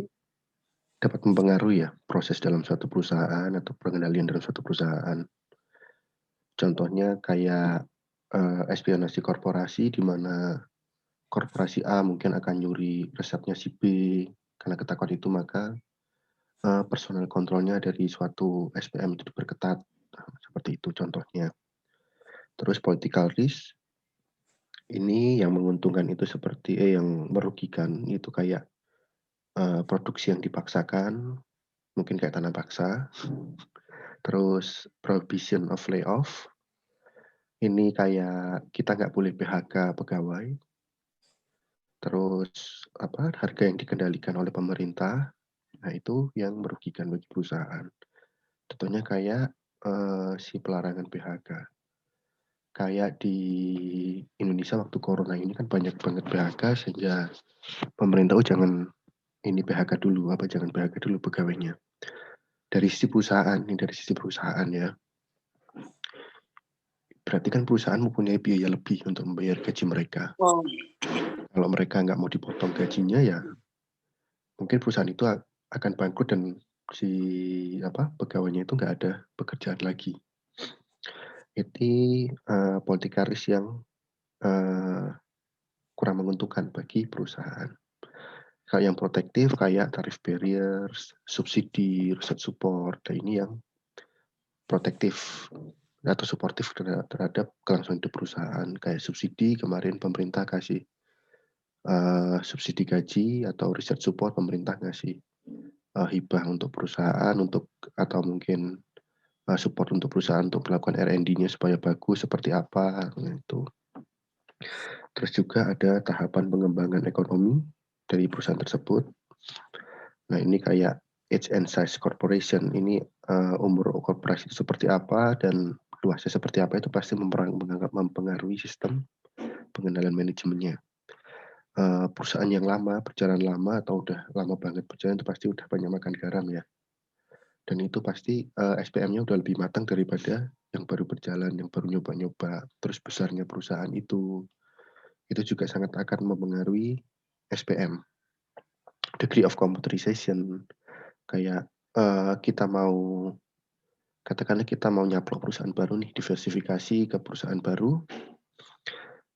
dapat mempengaruhi ya proses dalam suatu perusahaan atau pengendalian dalam suatu perusahaan. Contohnya kayak espionasi korporasi di mana korporasi A mungkin akan nyuri resepnya si B, karena ketakutan itu maka personal kontrolnya dari suatu SPM itu diperketat. Seperti itu contohnya. Terus political risk, ini yang menguntungkan itu seperti yang merugikan itu kayak produksi yang dipaksakan, mungkin kayak tanah paksa. Terus prohibition of layoff, ini kayak kita nggak boleh PHK pegawai. Terus harga yang dikendalikan oleh pemerintah, nah itu yang merugikan bagi perusahaan. Contohnya kayak si pelarangan PHK. Kayak di Indonesia waktu corona ini kan banyak banget PHK sehingga pemerintah jangan ini PHK dulu, jangan PHK dulu pegawainya. Dari sisi perusahaan ya. Berarti kan perusahaan mempunyai biaya lebih untuk membayar gaji mereka. Kalau mereka nggak mau dipotong gajinya ya mungkin perusahaan itu akan bangkrut dan si pegawainya itu nggak ada pekerjaan lagi. Itu political risk yang kurang menguntungkan bagi perusahaan. Kalau yang protektif kayak tarif barriers, subsidi, research support, nah ini yang protektif atau suportif terhadap kelangsungan hidup perusahaan. Kayak subsidi kemarin pemerintah kasih subsidi gaji atau research support, pemerintah ngasih hibah untuk perusahaan atau mungkin support untuk perusahaan untuk melakukan R&D-nya supaya bagus seperti apa itu. Terus juga ada tahapan pengembangan ekonomi dari perusahaan tersebut. Nah ini kayak age and size corporation, ini umur korporasi seperti apa dan luasnya seperti apa itu pasti mempengaruhi sistem pengendalian manajemennya. Perusahaan yang lama, berjalan lama atau udah lama banget berjalan itu pasti udah banyak makan garam ya. Dan itu pasti SPM-nya udah lebih matang daripada yang baru berjalan, yang baru nyoba-nyoba. Terus besarnya perusahaan itu juga sangat akan mempengaruhi SPM. Degree of computerization, kayak katakanlah kita mau nyaplok perusahaan baru nih, diversifikasi ke perusahaan baru.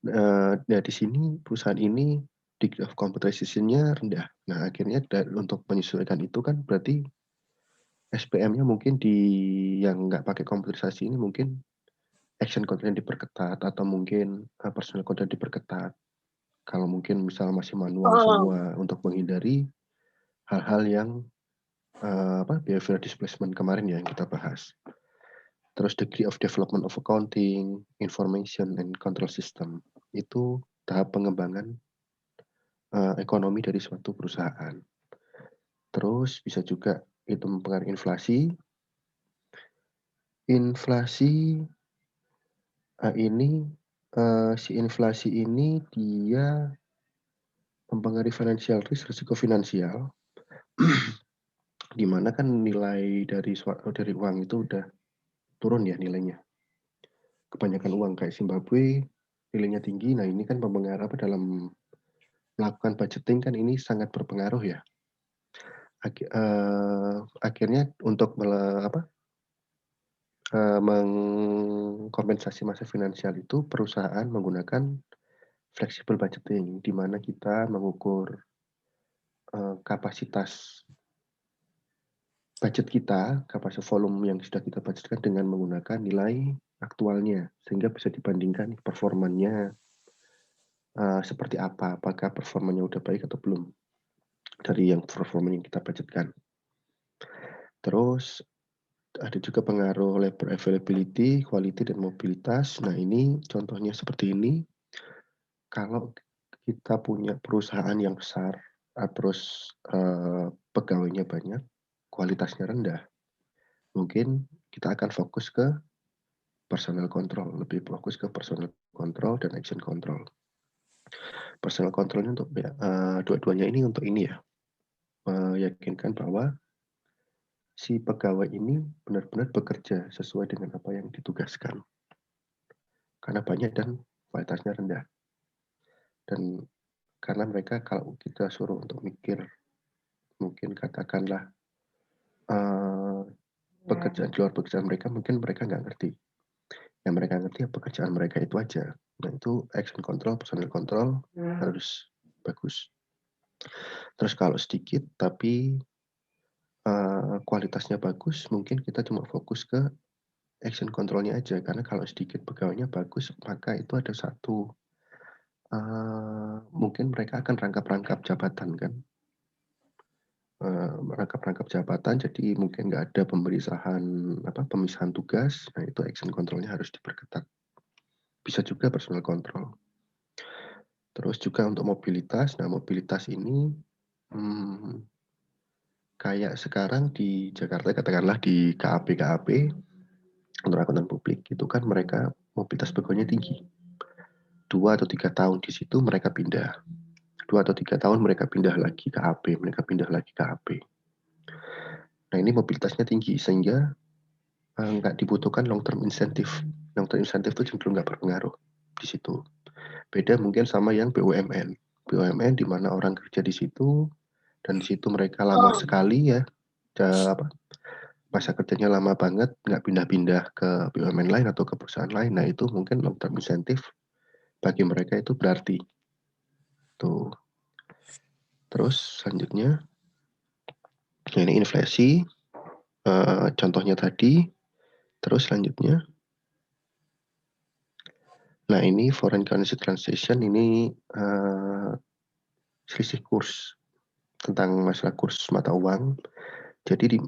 Nah di sini perusahaan ini degree of computerization-nya rendah. Nah, akhirnya untuk menyesuaikan itu kan berarti SPM-nya mungkin yang nggak pakai komputerisasi ini mungkin action control diperketat atau mungkin personal control diperketat. Kalau mungkin misal masih manual semua untuk menghindari hal-hal yang behavior displacement kemarin ya yang kita bahas. Terus degree of development of accounting, information and control system itu tahap pengembangan ekonomi dari suatu perusahaan. Terus bisa juga itu mempengaruhi inflasi. Inflasi si inflasi ini dia mempengaruhi financial risk, risiko finansial, di mana kan nilai dari uang itu udah turun ya nilainya. Kebanyakan uang kayak Zimbabwe nilainya tinggi. Nah ini kan mempengaruhi dalam melakukan budgeting kan ini sangat berpengaruh ya. Akhirnya untuk mengkompensasi masalah finansial itu perusahaan menggunakan flexible budgeting di mana kita mengukur kapasitas budget kita, kapasitas volume yang sudah kita budgetkan dengan menggunakan nilai aktualnya sehingga bisa dibandingkan performanya seperti apa, apakah performanya udah baik atau belum dari yang performa yang kita budgetkan. Terus ada juga pengaruh labor availability, quality, dan mobilitas. Nah ini contohnya seperti ini. Kalau kita punya perusahaan yang besar, terus pegawainya banyak, kualitasnya rendah, mungkin kita akan fokus ke personal control, lebih fokus ke personal control dan action control. Personal controlnya untuk dua-duanya ini untuk ini ya, meyakinkan bahwa si pegawai ini benar-benar bekerja sesuai dengan apa yang ditugaskan. Karena banyak dan kualitasnya rendah. Dan karena mereka kalau kita suruh untuk mikir, mungkin katakanlah pekerjaan di luar pekerjaan mereka, mungkin mereka nggak ngerti. Yang mereka ngerti ya pekerjaan mereka itu aja. Nah itu action control, personal control harus bagus. Terus kalau sedikit tapi kualitasnya bagus, mungkin kita cuma fokus ke action controlnya aja. Karena kalau sedikit pegawainya bagus, maka itu ada satu mungkin mereka akan rangkap-rangkap jabatan kan. Rangkap-rangkap jabatan, jadi mungkin nggak ada pemisahan tugas. Nah itu action controlnya harus diperketat. Bisa juga personal control. Terus juga untuk mobilitas. Nah mobilitas ini kayak sekarang di Jakarta katakanlah di KAP untuk akuntan publik itu kan mereka mobilitas pegawainya tinggi. 2 atau 3 tahun di situ mereka pindah. 2 atau 3 tahun mereka pindah lagi ke AP, mereka pindah lagi ke AP. Nah ini mobilitasnya tinggi sehingga nggak dibutuhkan long term incentive. Long term incentive itu cenderung nggak berpengaruh di situ. Beda mungkin sama yang BUMN. BUMN di mana orang kerja di situ dan di situ mereka lama sekali ya, masa kerjanya lama banget, nggak pindah-pindah ke BUMN lain atau ke perusahaan lain. Nah itu mungkin long term incentive bagi mereka itu berarti. Tuh. Terus selanjutnya ini inflasi, contohnya tadi. Terus selanjutnya, nah ini foreign currency translation ini selisih kurs tentang masalah kurs mata uang. Jadi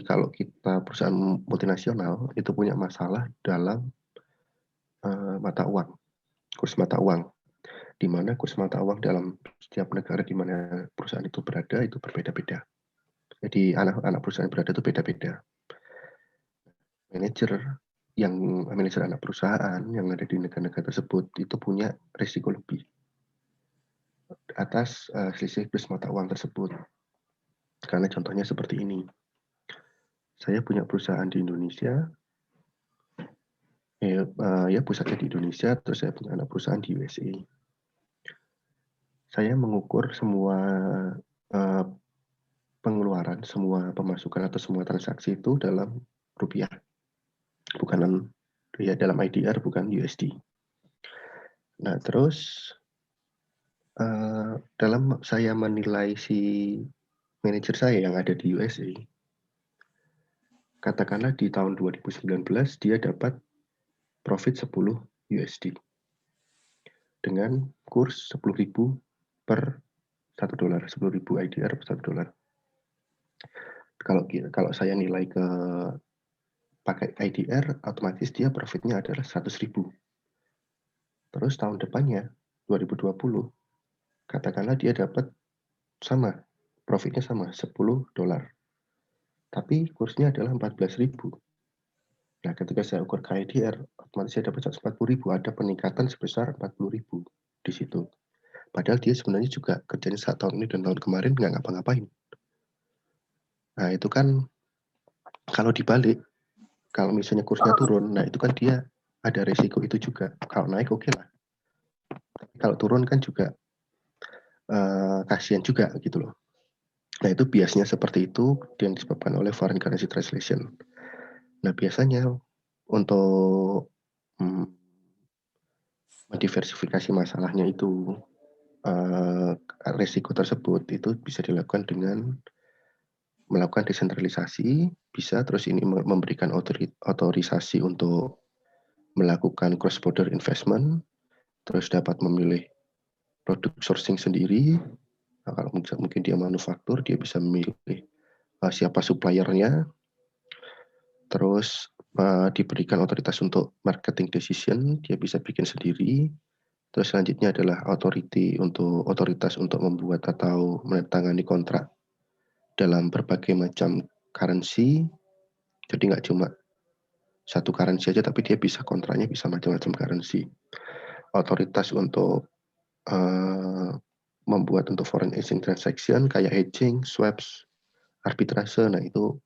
kalau kita perusahaan multinasional itu punya masalah dalam mata uang, kurs mata uang, di mana kurs mata uang dalam setiap negara di mana perusahaan itu berada itu berbeda-beda. Jadi anak perusahaan berada itu beda-beda. Manajer anak perusahaan yang ada di negara-negara tersebut itu punya risiko lebih atas selisih kurs mata uang tersebut. Karena contohnya seperti ini. Saya punya perusahaan di Indonesia, pusatnya di Indonesia, terus saya punya anak perusahaan di USA. Saya mengukur semua pengeluaran, semua pemasukan atau semua transaksi itu dalam rupiah. Bukan dalam IDR, bukan USD. Nah, terus Dalam saya menilai si manajer saya yang ada di USA, katakanlah di tahun 2019 dia dapat profit 10 USD dengan kurs 10.000 per $1, 10.000 IDR per $1. Kalau saya nilai ke pakai IDR, otomatis dia profitnya adalah 100.000. Terus tahun depannya 2020, katakanlah dia dapat sama, profitnya sama $10, tapi kursnya adalah 14.000. Nah, ketika saya ukur ke IDR, otomatis saya dapat 140.000, ada peningkatan sebesar 40.000 di situ. Padahal dia sebenarnya juga kerjanya saat tahun ini dan tahun kemarin nggak ngapa-ngapain. Nah, itu kan kalau dibalik, kalau misalnya kursnya turun, nah itu kan dia ada resiko itu juga. Kalau naik oke lah. Tapi kalau turun kan juga kasihan juga gitu loh. Nah, itu biasanya seperti itu yang disebabkan oleh foreign currency translation. Nah, biasanya untuk mendiversifikasi masalahnya itu, resiko tersebut itu bisa dilakukan dengan melakukan desentralisasi, bisa, terus ini memberikan otorisasi untuk melakukan cross-border investment, terus dapat memilih produk sourcing sendiri. Nah, kalau mungkin dia manufaktur, dia bisa memilih siapa suppliernya, terus diberikan otoritas untuk marketing decision, dia bisa bikin sendiri. Terus selanjutnya adalah otoritas untuk membuat atau menandatangani kontrak dalam berbagai macam currency. Jadi nggak cuma satu currency aja, tapi dia bisa kontraknya bisa macam-macam currency. Otoritas untuk membuat untuk foreign exchange transaction kayak hedging, swaps, arbitrase. Nah, itu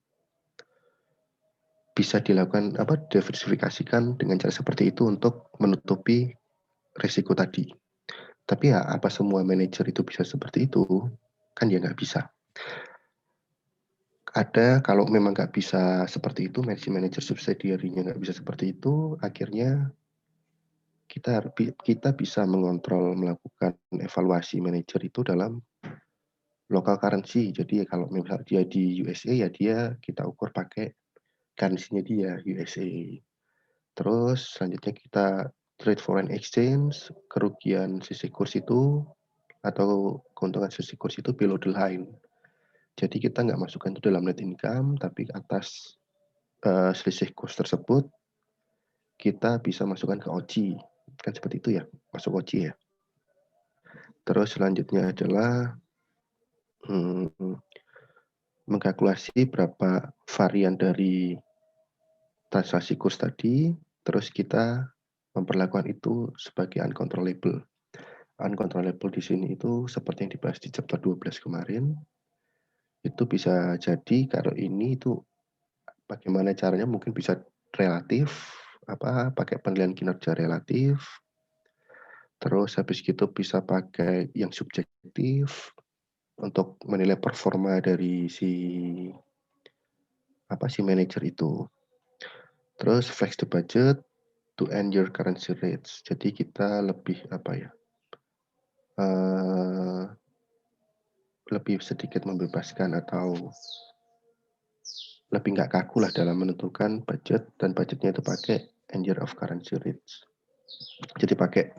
bisa dilakukan diversifikasikan dengan cara seperti itu untuk menutupi risiko tadi. Tapi ya apa semua manajer itu bisa seperti itu? Kan ya nggak bisa. Ada kalau memang nggak bisa seperti itu, manajer subsidiary-nya nggak bisa seperti itu, akhirnya kita bisa mengontrol, melakukan evaluasi manajer itu dalam local currency. Jadi kalau misalnya dia di USA ya kita ukur pakai currency-nya dia USA. Terus selanjutnya kita trade foreign exchange, kerugian sisi kurs itu atau keuntungan sisi kurs itu below the line. Jadi kita nggak masukkan itu dalam net income, tapi atas selisih kurs tersebut kita bisa masukkan ke OC. Kan seperti itu ya, masuk OC ya. Terus selanjutnya adalah mengkalkulasi berapa varian dari transaksi kurs tadi, terus kita memperlakukan itu sebagai uncontrollable. Uncontrollable di sini itu seperti yang dibahas di chapter 12 kemarin. Itu bisa jadi kalau ini itu bagaimana caranya mungkin bisa relatif, pakai penilaian kinerja relatif. Terus habis gitu bisa pakai yang subjektif untuk menilai performa dari si manajer itu. Terus flex the budget to end your currency rates. Jadi kita lebih lebih sedikit membebaskan atau lebih nggak kaku lah dalam menentukan budget, dan budgetnya itu pakai end year of currency rates. Jadi pakai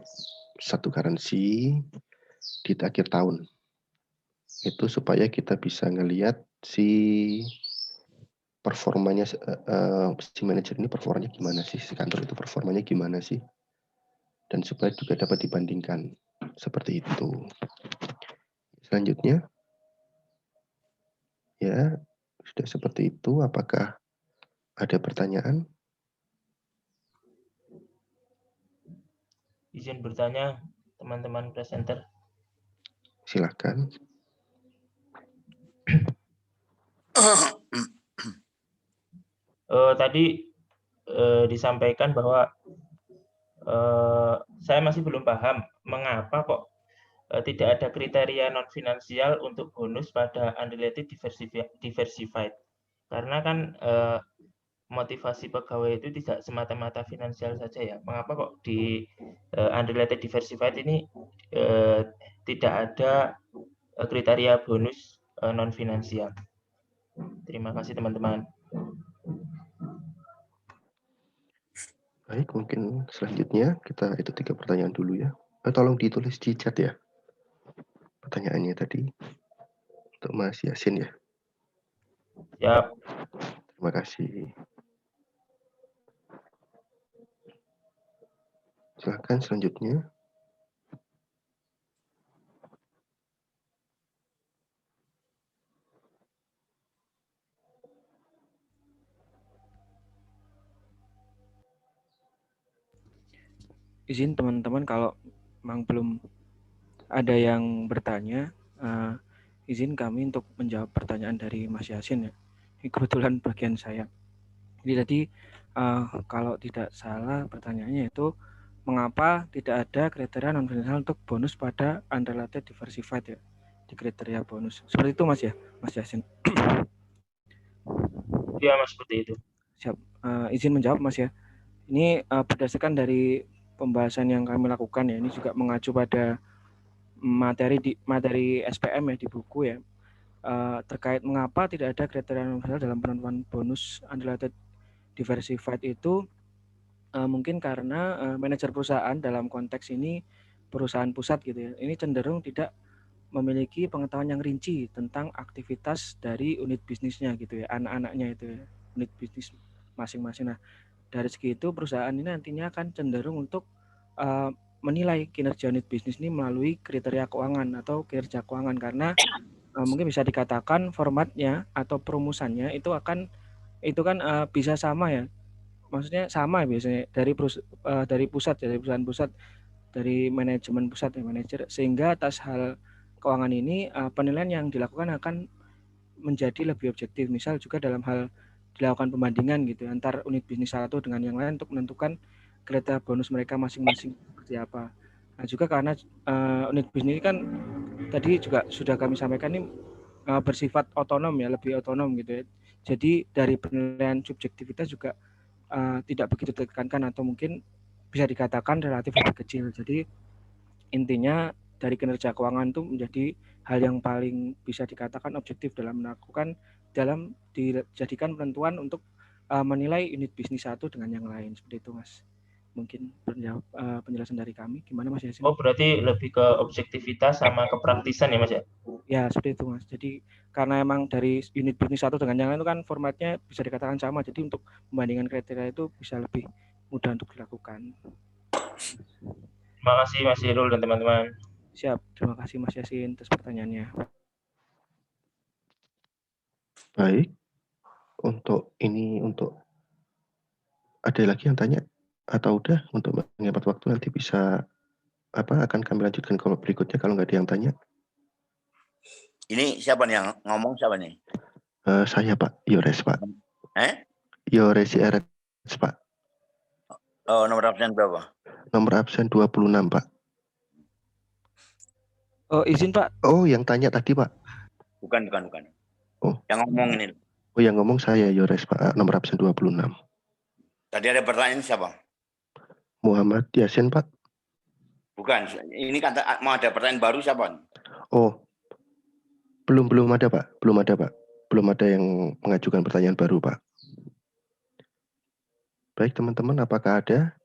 satu currency di akhir tahun. Itu supaya kita bisa ngelihat si performanya si manajer ini performanya gimana sih, si kantor itu performanya gimana sih, dan supaya juga dapat dibandingkan seperti itu. Selanjutnya ya sudah seperti itu. Apakah ada pertanyaan? Izin bertanya teman-teman presenter. Silakan. Tadi disampaikan bahwa saya masih belum paham mengapa kok tidak ada kriteria non finansial untuk bonus pada unrelated diversified. Karena kan motivasi pegawai itu tidak semata-mata finansial saja ya. Mengapa kok di unrelated diversified ini tidak ada kriteria bonus non finansial. Terima kasih teman-teman. Baik, mungkin selanjutnya kita itu 3 pertanyaan dulu ya. Tolong ditulis di chat ya. Pertanyaannya tadi untuk Mas Yasin ya. Siap. Terima kasih. Silakan selanjutnya. Izin teman-teman kalau memang belum ada yang bertanya, izin kami untuk menjawab pertanyaan dari Mas Yasin ya. Ini kebetulan bagian saya. Jadi tadi kalau tidak salah pertanyaannya itu mengapa tidak ada kriteria non finansial untuk bonus pada unrelated diversified ya di kriteria bonus. Seperti itu Mas ya, Mas Yasin. Ya Mas, seperti itu. Siap. Izin menjawab Mas ya. Ini berdasarkan dari pembahasan yang kami lakukan ya, ini juga mengacu pada materi SPM ya di buku ya, terkait mengapa tidak ada kriteria non finansial dalam penentuan bonus unrelated diversified itu mungkin karena manajer perusahaan dalam konteks ini perusahaan pusat gitu ya, ini cenderung tidak memiliki pengetahuan yang rinci tentang aktivitas dari unit bisnisnya gitu ya, anak-anaknya itu ya, unit bisnis masing-masing. Nah, dari segi itu perusahaan ini nantinya akan cenderung untuk menilai kinerja unit bisnis ini melalui kriteria keuangan atau kinerja keuangan, karena mungkin bisa dikatakan formatnya atau perumusannya itu kan bisa sama ya, maksudnya sama biasanya dari pusat ya, dari perusahaan pusat, dari manajemen pusat ya, manajer, sehingga atas hal keuangan ini penilaian yang dilakukan akan menjadi lebih objektif. Misal juga dalam hal dilakukan pembandingan gitu antar unit bisnis satu dengan yang lain untuk menentukan kriteria bonus mereka masing-masing seperti apa. Nah juga karena unit bisnis ini kan tadi juga sudah kami sampaikan ini bersifat otonom ya, lebih otonom gitu ya. Jadi dari penilaian subjektivitas juga tidak begitu ditekankan atau mungkin bisa dikatakan relatif lebih kecil. Jadi intinya dari kinerja keuangan itu menjadi hal yang paling bisa dikatakan objektif dalam dijadikan penentuan untuk menilai unit bisnis satu dengan yang lain, seperti itu Mas. Mungkin penjelasan dari kami. Gimana Mas Yasin? Oh, berarti lebih ke objektivitas sama kepraktisan ya Mas ya? Ya, seperti itu Mas. Jadi karena emang dari unit bisnis satu dengan yang lain itu kan formatnya bisa dikatakan sama, jadi untuk pembandingan kriteria itu bisa lebih mudah untuk dilakukan. Terima kasih Mas Irul dan teman-teman. Siap, terima kasih Mas Yasin atas pertanyaannya. Baik, untuk ada lagi yang tanya atau udah, untuk menghemat waktu nanti bisa akan kami lanjutkan kalau berikutnya kalau nggak ada yang tanya. Ini siapa nih yang ngomong, siapa nih? Saya Pak, Yores Pak. Yores Pak. Oh, nomor absen berapa? Nomor absen 26 Pak. Oh, izin Pak. Oh, yang tanya tadi Pak. Bukan. Oh. Yang ngomong ini. Oh, yang ngomong saya Yores Pak, nomor absen 26. Tadi ada pertanyaan siapa? Muhammad Yasin Pak. Bukan, ini kata mau ada pertanyaan baru siapa? Oh, belum ada Pak, belum ada yang mengajukan pertanyaan baru Pak. Baik teman-teman, apakah ada?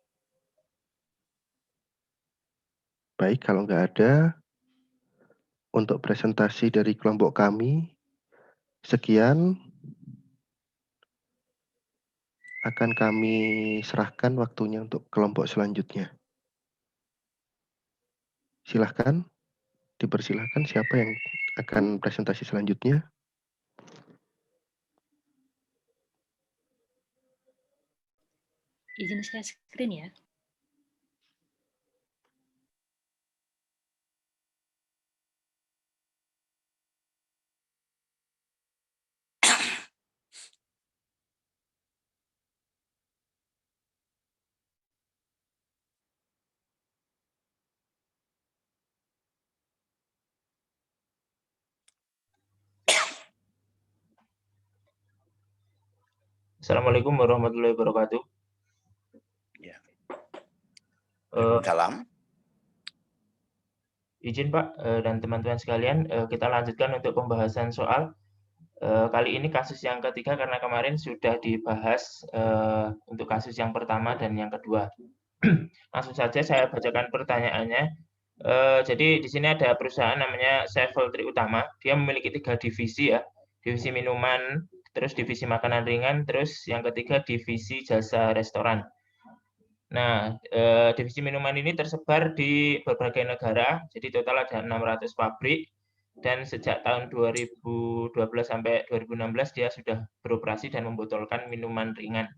Baik, kalau nggak ada, untuk presentasi dari kelompok kami, sekian. Akan kami serahkan waktunya untuk kelompok selanjutnya. Silahkan, dipersilahkan siapa yang akan presentasi selanjutnya. Izin saya screen ya. Assalamualaikum warahmatullahi wabarakatuh. Ya. Salam. Izin Pak dan teman-teman sekalian, kita lanjutkan untuk pembahasan soal. Kali ini kasus yang ketiga karena kemarin sudah dibahas untuk kasus yang pertama dan yang kedua. Langsung saja saya bacakan pertanyaannya. Jadi di sini ada perusahaan namanya Sevel Triutama. Dia memiliki 3 divisi ya, divisi minuman, terus divisi makanan ringan, terus yang ketiga divisi jasa restoran. Nah, divisi minuman ini tersebar di berbagai negara, jadi total ada 600 pabrik, dan sejak tahun 2012 sampai 2016 dia sudah beroperasi dan membotolkan minuman ringan.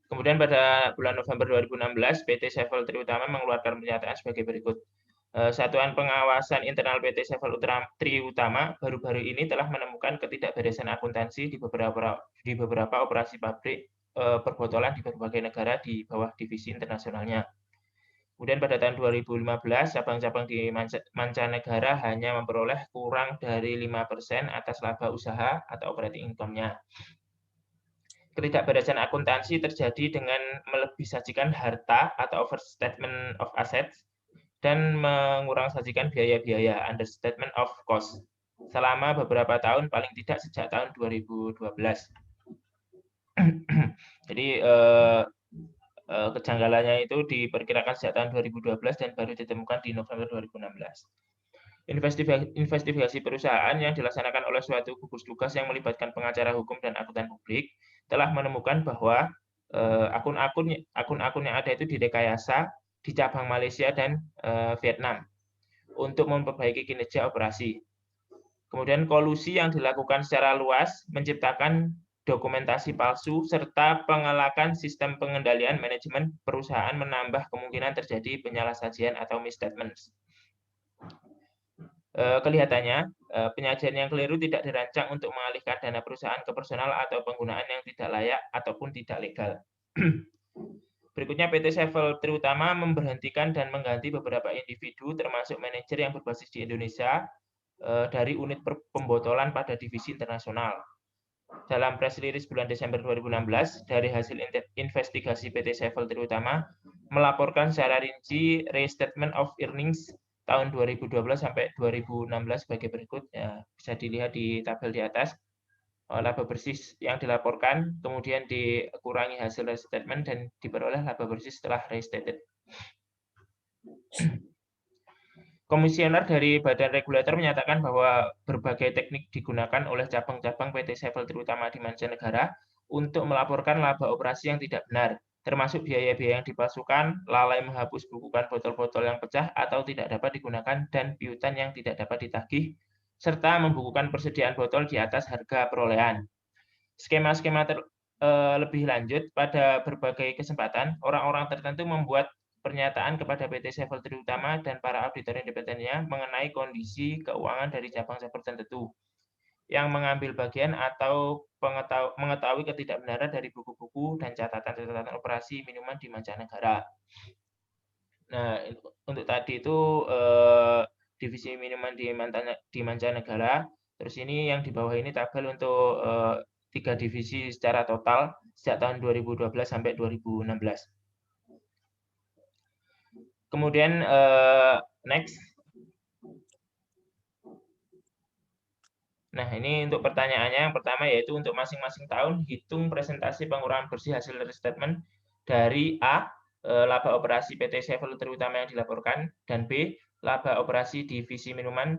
Kemudian pada bulan November 2016, PT Sevel Triutama mengeluarkan pernyataan sebagai berikut. Satuan Pengawasan Internal PT Sevel Triutama baru-baru ini telah menemukan ketidakberesan akuntansi di beberapa operasi pabrik perbotolan di berbagai negara di bawah divisi internasionalnya. Kemudian pada tahun 2015, cabang-cabang di mancanegara hanya memperoleh kurang dari 5% atas laba usaha atau operating income-nya. Ketidakberesan akuntansi terjadi dengan melebih-sajikan harta atau overstatement of assets dan mengurang-sajikan biaya-biaya understatement of cost selama beberapa tahun, paling tidak sejak tahun 2012. Jadi kejanggalannya itu diperkirakan sejak tahun 2012 dan baru ditemukan di November 2016. Investigasi perusahaan yang dilaksanakan oleh suatu gugus tugas yang melibatkan pengacara hukum dan akuntan publik telah menemukan bahwa akun-akun yang ada itu direkayasa di cabang Malaysia dan Vietnam untuk memperbaiki kinerja operasi. Kemudian kolusi yang dilakukan secara luas menciptakan dokumentasi palsu serta pengelakan sistem pengendalian manajemen perusahaan menambah kemungkinan terjadi penyalahsajian atau misstatements. Kelihatannya penyajian yang keliru tidak dirancang untuk mengalihkan dana perusahaan ke personal atau penggunaan yang tidak layak ataupun tidak legal. Berikutnya PT Sevel Triutama memberhentikan dan mengganti beberapa individu termasuk manajer yang berbasis di Indonesia dari unit pembotolan pada divisi internasional. Dalam press release bulan Desember 2016, dari hasil investigasi PT Sevel Triutama melaporkan secara rinci restatement of earnings tahun 2012 sampai 2016 sebagai berikut. Ya, bisa dilihat di tabel di atas. Laba bersih yang dilaporkan, kemudian dikurangi hasil restatement dan diperoleh laba bersih setelah restated. Komisioner dari Badan Regulator menyatakan bahwa berbagai teknik digunakan oleh cabang-cabang PT Sevel Triutama di mancanegara untuk melaporkan laba operasi yang tidak benar, termasuk biaya-biaya yang dipalsukan, lalai menghapus bukukan botol-botol yang pecah atau tidak dapat digunakan, dan piutang yang tidak dapat ditagih, serta membukukan persediaan botol di atas harga perolehan. Skema-skema lebih lanjut, pada berbagai kesempatan, orang-orang tertentu membuat pernyataan kepada PT Sevel Triutama dan para auditor independennya mengenai kondisi keuangan dari cabang-cabang tertentu yang mengambil bagian atau mengetahui ketidakbenaran dari buku-buku dan catatan-catatan operasi minuman di mancanegara. Nah, untuk tadi itu divisi minuman di mancanegara. Terus ini yang di bawah ini tabel untuk 3 divisi secara total sejak tahun 2012 sampai 2016. Kemudian next. Nah, ini untuk pertanyaannya. Yang pertama yaitu untuk masing-masing tahun hitung presentasi pengurangan bersih hasil restatement dari A, laba operasi PT Sevel Triutama yang dilaporkan, dan B, laba operasi divisi minuman.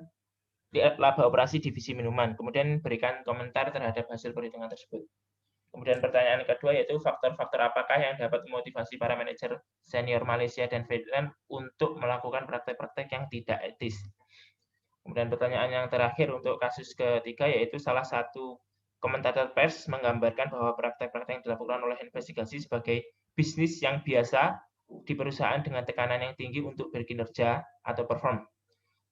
Kemudian berikan komentar terhadap hasil perhitungan tersebut. Kemudian pertanyaan kedua yaitu faktor-faktor apakah yang dapat memotivasi para manajer senior Malaysia dan Vietnam untuk melakukan praktek-praktek yang tidak etis. Kemudian pertanyaan yang terakhir untuk kasus ketiga yaitu salah satu komentator pers menggambarkan bahwa praktek-praktek yang dilakukan oleh investigasi sebagai bisnis yang biasa di perusahaan dengan tekanan yang tinggi untuk berkinerja atau perform.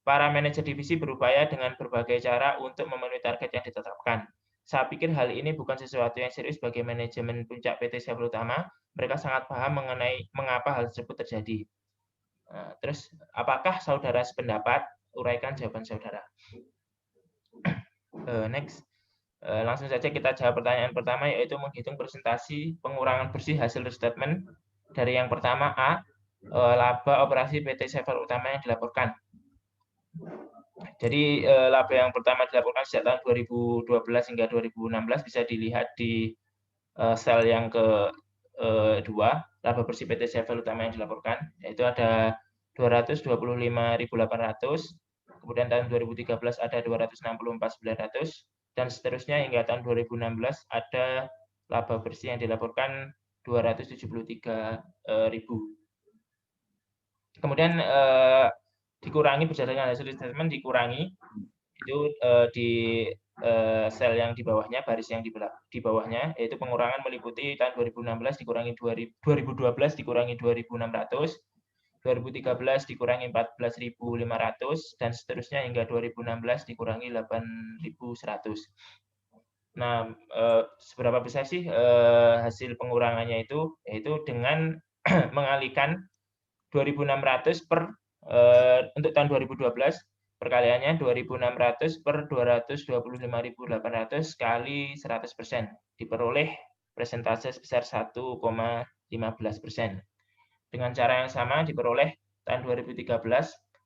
Para manajer divisi berupaya dengan berbagai cara untuk memenuhi target yang ditetapkan. Saya pikir hal ini bukan sesuatu yang serius bagi manajemen puncak PT Sevel Utama. Mereka sangat paham mengenai mengapa hal tersebut terjadi. Nah, terus, apakah saudara sependapat? Uraikan jawaban saudara. Next. Langsung saja kita jawab pertanyaan pertama, yaitu menghitung presentasi pengurangan bersih hasil restatement. Dari yang pertama A, laba operasi PT Sevel Utama yang dilaporkan. Jadi laba yang pertama dilaporkan sejak tahun 2012 hingga 2016 bisa dilihat di sel yang kedua, laba bersih PT Sevel Utama yang dilaporkan, yaitu ada 225.800, kemudian tahun 2013 ada 264.900, dan seterusnya hingga tahun 2016 ada laba bersih yang dilaporkan 273.000. Kemudian dikurangi berdasarkan hasil statement, dikurangi itu di sel yang di bawahnya, baris yang di bawahnya, yaitu pengurangan meliputi tahun 2016 dikurangi 2012 dikurangi 2.600, 2013 dikurangi 14.500, dan seterusnya hingga 2016 dikurangi 8.100. Nah, seberapa besar sih hasil pengurangannya itu? Yaitu dengan mengalihkan 2.600 per untuk tahun 2012, perkaliannya 2.600 per 225.800 kali 100%, diperoleh persentase sebesar 1,15%. Dengan cara yang sama diperoleh tahun 2013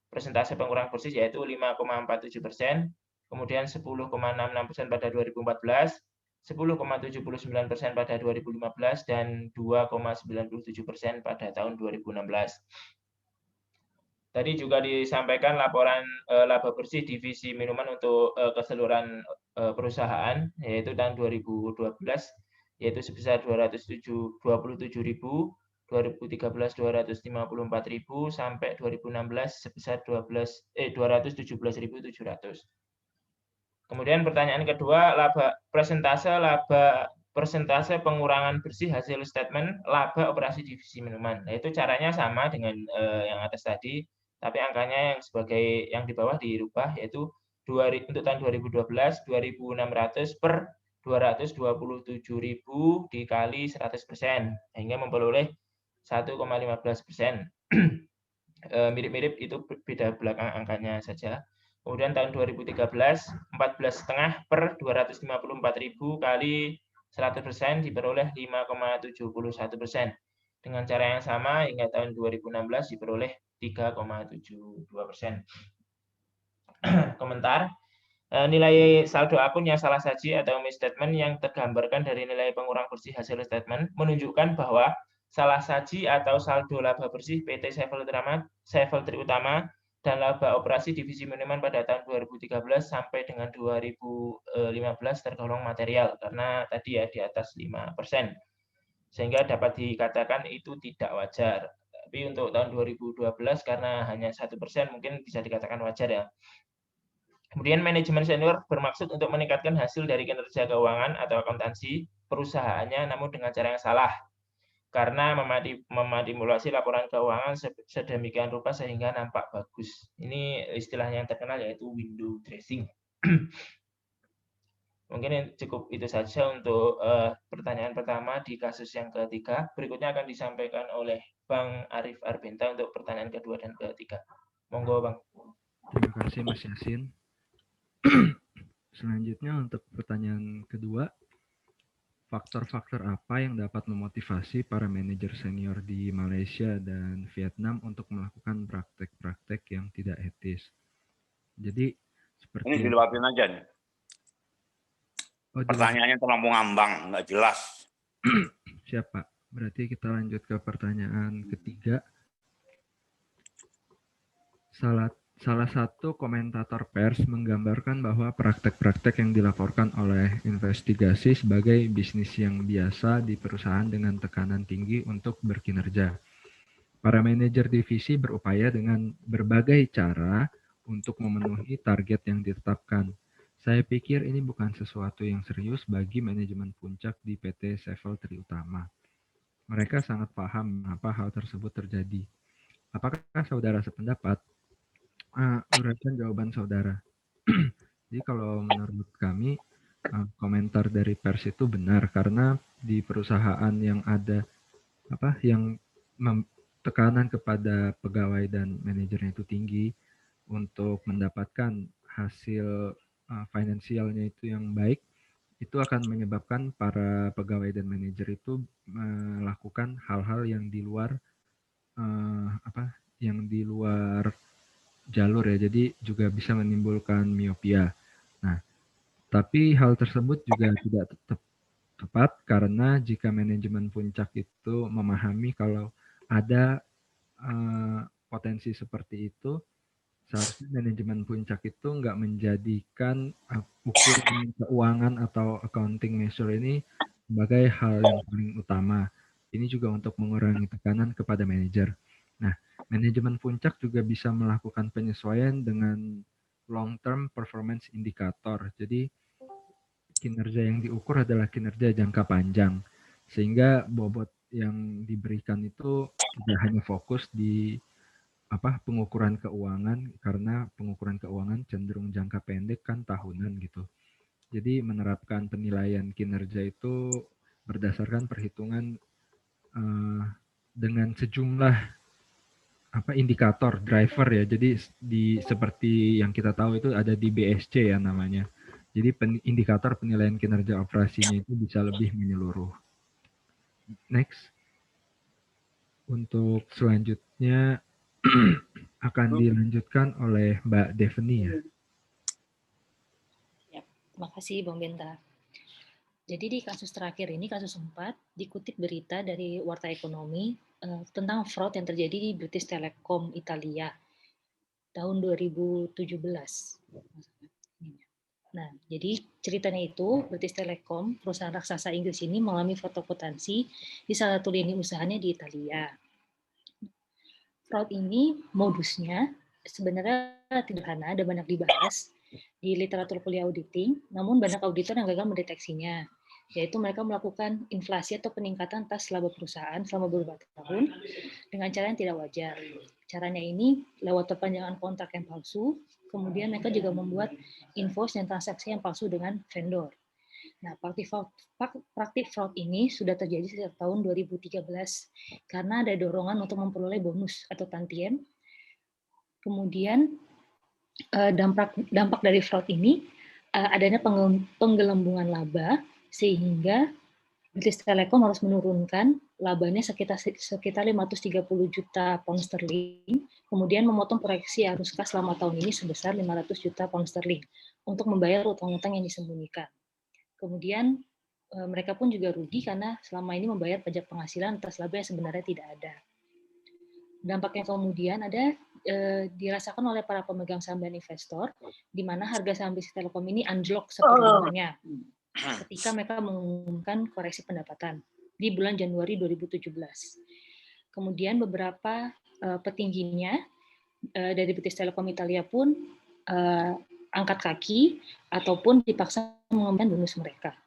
persentase pengurangan bersih yaitu 5,47%, kemudian 10,66% pada 2014, 10,79% pada 2015, dan 2,97% pada tahun 2016. Tadi juga disampaikan laporan laba bersih divisi minuman untuk keseluruhan perusahaan, yaitu tahun 2012, yaitu sebesar 227.000, 2013 254.000, sampai 2016 sebesar 217.700. Kemudian pertanyaan kedua, persentase pengurangan bersih hasil statement laba operasi divisi minuman. Nah, itu caranya sama dengan yang atas tadi, tapi angkanya yang di bawah dirubah, yaitu untuk tahun 2012 2.600 per 227.000 dikali 100%, hingga memperoleh 1,15%. Mirip-mirip, itu beda belakang angkanya saja. Kemudian tahun 2013 14,5 per 254.000 kali 100% diperoleh 5,71%. Dengan cara yang sama hingga tahun 2016 diperoleh 3,72%. Komentar. Nilai saldo akun yang salah saji atau misstatement yang tergambarkan dari nilai pengurang bersih hasil statement menunjukkan bahwa salah saji atau saldo laba bersih PT Sevel Utama dan laba operasi divisi minuman pada tahun 2013 sampai dengan 2015 tergolong material karena tadi ya di atas 5%. Sehingga dapat dikatakan itu tidak wajar. Tapi untuk tahun 2012 karena hanya 1% mungkin bisa dikatakan wajar ya. Kemudian manajemen senior bermaksud untuk meningkatkan hasil dari kinerja keuangan atau akuntansi perusahaannya namun dengan cara yang salah. Karena memanipulasi laporan keuangan sedemikian rupa sehingga nampak bagus. Ini istilahnya yang terkenal yaitu window dressing. Mungkin cukup itu saja untuk pertanyaan pertama di kasus yang ketiga. Berikutnya akan disampaikan oleh Bang Arif Arbenta untuk pertanyaan kedua dan ketiga. Monggo, Bang. Terima kasih, Mas Yasin. Selanjutnya untuk pertanyaan kedua, faktor-faktor apa yang dapat memotivasi para manajer senior di Malaysia dan Vietnam untuk melakukan praktek-praktek yang tidak etis? Jadi seperti ini dilewatin aja nih. Pertanyaannya terlalu ngambang, nggak jelas. Siap, Pak. Berarti kita lanjut ke pertanyaan ketiga. Salah satu komentator pers menggambarkan bahwa praktek-praktek yang dilaporkan oleh investigasi sebagai bisnis yang biasa di perusahaan dengan tekanan tinggi untuk berkinerja. Para manajer divisi berupaya dengan berbagai cara untuk memenuhi target yang ditetapkan. Saya pikir ini bukan sesuatu yang serius bagi manajemen puncak di PT Sevel Utama. Mereka sangat paham mengapa hal tersebut terjadi. Apakah saudara sependapat? Uraikan jawaban saudara. Jadi kalau menurut kami, komentar dari pers itu benar karena di perusahaan yang ada tekanan kepada pegawai dan manajernya itu tinggi untuk mendapatkan hasil finansialnya itu yang baik, itu akan menyebabkan para pegawai dan manajer itu melakukan hal-hal yang di luar yang di luar jalur ya, jadi juga bisa menimbulkan miopia. Nah, tapi hal tersebut juga tidak tepat karena jika manajemen puncak itu memahami kalau ada potensi seperti itu, seharusnya manajemen puncak itu nggak menjadikan ukuran keuangan atau accounting measure ini sebagai hal yang paling utama. Ini juga untuk mengurangi tekanan kepada manajer. Nah, manajemen puncak juga bisa melakukan penyesuaian dengan long-term performance indicator. Jadi, kinerja yang diukur adalah kinerja jangka panjang. Sehingga bobot yang diberikan itu tidak hanya fokus di pengukuran keuangan, karena pengukuran keuangan cenderung jangka pendek kan tahunan gitu. Jadi menerapkan penilaian kinerja itu berdasarkan perhitungan dengan sejumlah indikator driver ya. Jadi seperti yang kita tahu itu ada di BSC ya namanya. Jadi indikator penilaian kinerja operasinya itu bisa lebih menyeluruh. Next. Untuk selanjutnya akan dilanjutkan oleh Mbak Deveni ya. Ya, terima kasih Bang Benta. Jadi di kasus terakhir ini, kasus 4, dikutip berita dari Warta Ekonomi tentang fraud yang terjadi di British Telecom Italia tahun 2017. Nah, jadi ceritanya itu British Telecom, perusahaan raksasa Inggris ini mengalami fraud akuntansi di salah satu lini usahanya di Italia. Fraud ini modusnya sebenarnya sederhana, ada banyak dibahas di literatur kuliah auditing, namun banyak auditor yang gagal mendeteksinya, yaitu mereka melakukan inflasi atau peningkatan atas laba perusahaan selama beberapa tahun dengan cara yang tidak wajar. Caranya ini lewat perpanjangan kontrak yang palsu, kemudian mereka juga membuat invoice dan transaksi yang palsu dengan vendor. Nah, praktik fraud ini sudah terjadi sejak tahun 2013 karena ada dorongan untuk memperoleh bonus atau tantiem. Kemudian dampak dari fraud ini adanya penggelembungan laba sehingga British Telecom harus menurunkan labanya sekitar 530 juta pound sterling, kemudian memotong proyeksi arus kas selama tahun ini sebesar 500 juta pound sterling untuk membayar utang-utang yang disembunyikan. Kemudian mereka pun juga rugi karena selama ini membayar pajak penghasilan atas laba yang sebenarnya tidak ada. Dampak yang kemudian ada dirasakan oleh para pemegang saham dan investor, di mana harga saham British Telecom ini anjlok sepertiganya ketika mereka mengumumkan koreksi pendapatan di bulan Januari 2017. Kemudian beberapa petingginya dari British Telecom Italia pun angkat kaki ataupun dipaksa mengembalikan bonus mereka.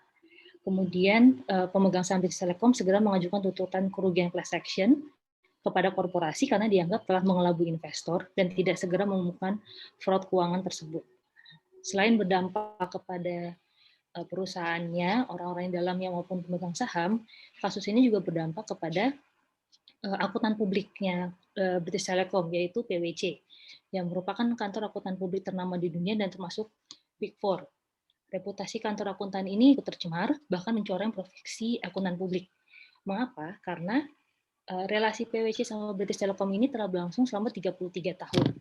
Kemudian pemegang saham British Telecom segera mengajukan tuntutan kerugian class action kepada korporasi karena dianggap telah mengelabui investor dan tidak segera mengumumkan fraud keuangan tersebut. Selain berdampak kepada perusahaannya, orang-orang yang dalamnya maupun pemegang saham, kasus ini juga berdampak kepada akuntan publiknya British Telecom, yaitu PwC, yang merupakan kantor akuntan publik ternama di dunia dan termasuk Big Four. Reputasi kantor akuntan ini tercemar, bahkan mencoreng profesi akuntan publik. Mengapa? Karena relasi PwC sama British Telecom ini telah berlangsung selama 33 tahun.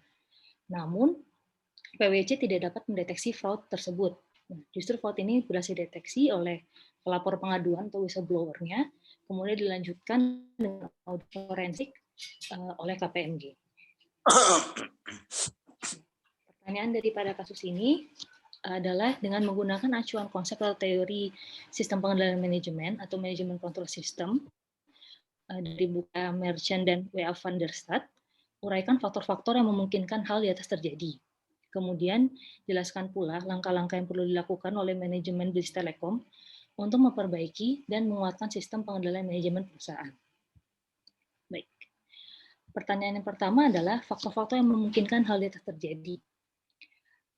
Namun, PwC tidak dapat mendeteksi fraud tersebut. Nah, justru fraud ini berhasil dideteksi oleh pelapor pengaduan atau whistleblower-nya, kemudian dilanjutkan dengan audit forensik oleh KPMG. Pertanyaan daripada kasus ini adalah dengan menggunakan acuan konsep atau teori sistem pengendalian manajemen atau manajemen control system dari buku Merchant dan W.A. van der Stad, uraikan faktor-faktor yang memungkinkan hal di atas terjadi. Kemudian jelaskan pula langkah-langkah yang perlu dilakukan oleh manajemen British Telecom untuk memperbaiki dan menguatkan sistem pengendalian manajemen perusahaan. Baik. Pertanyaan yang pertama adalah faktor-faktor yang memungkinkan hal di atas terjadi.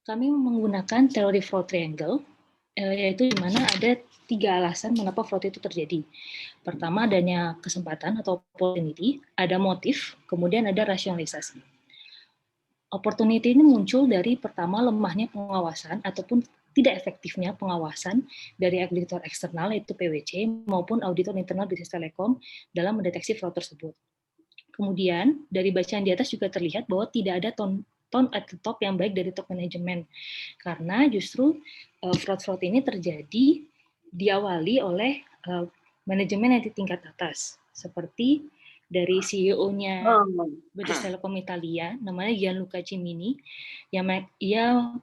Kami menggunakan teori fraud triangle, yaitu di mana ada 3 alasan mengapa fraud itu terjadi. Pertama, adanya kesempatan atau opportunity, ada motif, kemudian ada rasionalisasi. Opportunity ini muncul dari pertama lemahnya pengawasan ataupun tidak efektifnya pengawasan dari auditor eksternal yaitu PwC maupun auditor internal British Telecom dalam mendeteksi fraud tersebut. Kemudian dari bacaan di atas juga terlihat bahwa tidak ada tone at the top yang baik dari top manajemen, karena justru fraud ini terjadi diawali oleh manajemen yang di tingkat atas, seperti dari CEO-nya British Telecom Italia, namanya Gianluca Cimini, yang ia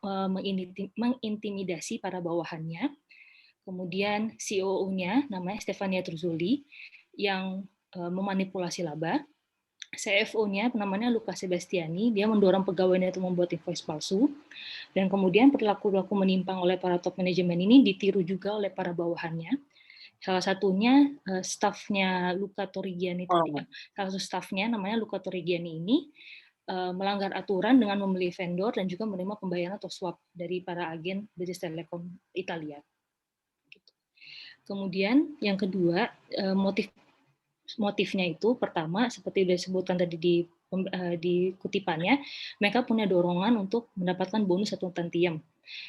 mengintimidasi para bawahannya. Kemudian CEO-nya namanya Stefania Truzzoli, yang memanipulasi laba. CFO-nya namanya Luca Sebastiani, dia mendorong pegawainya untuk membuat invoice palsu. Dan kemudian perilaku-perilaku menyimpang oleh para top manajemen ini ditiru juga oleh para bawahannya. Salah satunya stafnya Luca Torrigiani tadi, salah satu stafnya namanya Luca Torrigiani ini melanggar aturan dengan membeli vendor dan juga menerima pembayaran atau swap dari para agen British Telecom Italia. Kemudian yang kedua, motifnya itu pertama seperti sudah disebutkan tadi di kutipannya, mereka punya dorongan untuk mendapatkan bonus atau tantium.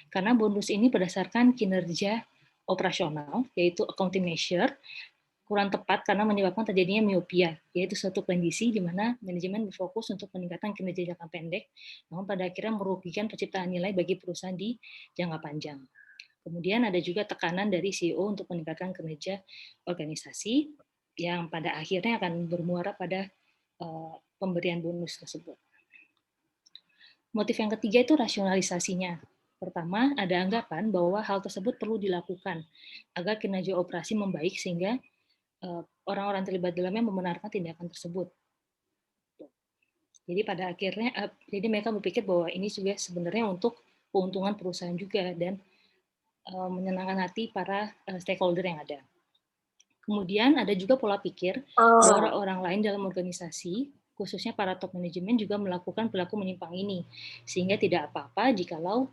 Karena bonus ini berdasarkan kinerja operasional, yaitu accounting measure, kurang tepat karena menyebabkan terjadinya miopia, yaitu suatu kondisi di mana manajemen berfokus untuk meningkatkan kinerja jangka pendek, namun pada akhirnya merugikan penciptaan nilai bagi perusahaan di jangka panjang. Kemudian ada juga tekanan dari CEO untuk meningkatkan kinerja organisasi, yang pada akhirnya akan bermuara pada pemberian bonus tersebut. Motif yang ketiga itu rasionalisasinya. Pertama, ada anggapan bahwa hal tersebut perlu dilakukan agar kinerja operasi membaik sehingga orang-orang terlibat dalamnya membenarkan tindakan tersebut. Jadi pada akhirnya, jadi mereka berpikir bahwa ini juga sebenarnya untuk keuntungan perusahaan juga dan menyenangkan hati para stakeholder yang ada. Kemudian ada juga pola pikir bahwa orang lain dalam organisasi, khususnya para top manajemen juga melakukan perilaku menyimpang ini, sehingga tidak apa-apa jikalau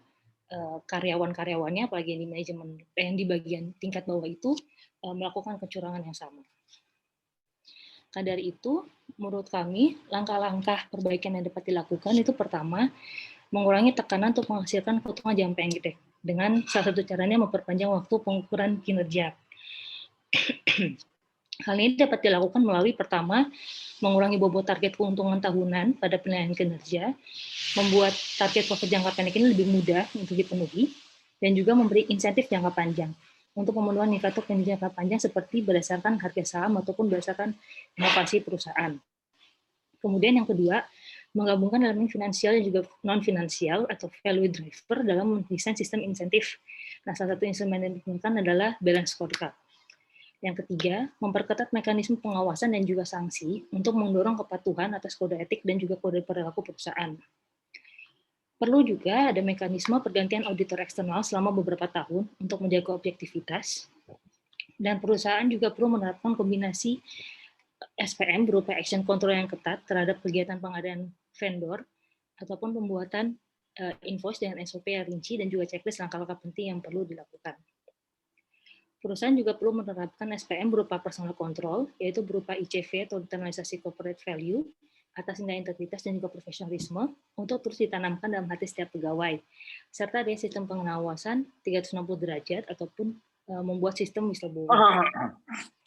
karyawan-karyawannya, apalagi yang di manajemen, yang di bagian tingkat bawah itu melakukan kecurangan yang sama. Nah, dari itu, menurut kami, langkah-langkah perbaikan yang dapat dilakukan itu pertama, mengurangi tekanan untuk menghasilkan keuntungan jangka pendek, dengan salah satu caranya memperpanjang waktu pengukuran kinerja. Hal ini dapat dilakukan melalui pertama, mengurangi bobot target keuntungan tahunan pada penilaian kinerja, membuat target profit jangka pendek ini lebih mudah untuk dipenuhi, dan juga memberi insentif jangka panjang untuk pemenuhan indikator kinerja jangka panjang seperti berdasarkan harga saham ataupun berdasarkan inovasi perusahaan. Kemudian yang kedua, menggabungkan elemen finansial dan juga non-finansial atau value driver dalam mendesain sistem insentif. Nah, salah satu instrumen yang digunakan adalah balance scorecard. Yang ketiga, memperketat mekanisme pengawasan dan juga sanksi untuk mendorong kepatuhan atas kode etik dan juga kode perilaku perusahaan. Perlu juga ada mekanisme pergantian auditor eksternal selama beberapa tahun untuk menjaga objektivitas. Dan perusahaan juga perlu menerapkan kombinasi SPM berupa action control yang ketat terhadap kegiatan pengadaan vendor ataupun pembuatan invoice dengan SOP yang rinci dan juga checklist langkah-langkah penting yang perlu dilakukan. Perusahaan juga perlu menerapkan SPM berupa personal control, yaitu berupa ICV atau internalisasi corporate value, atas nilai integritas dan juga profesionalisme, untuk terus ditanamkan dalam hati setiap pegawai, serta ada sistem pengawasan 360 derajat ataupun membuat sistem whistleblower.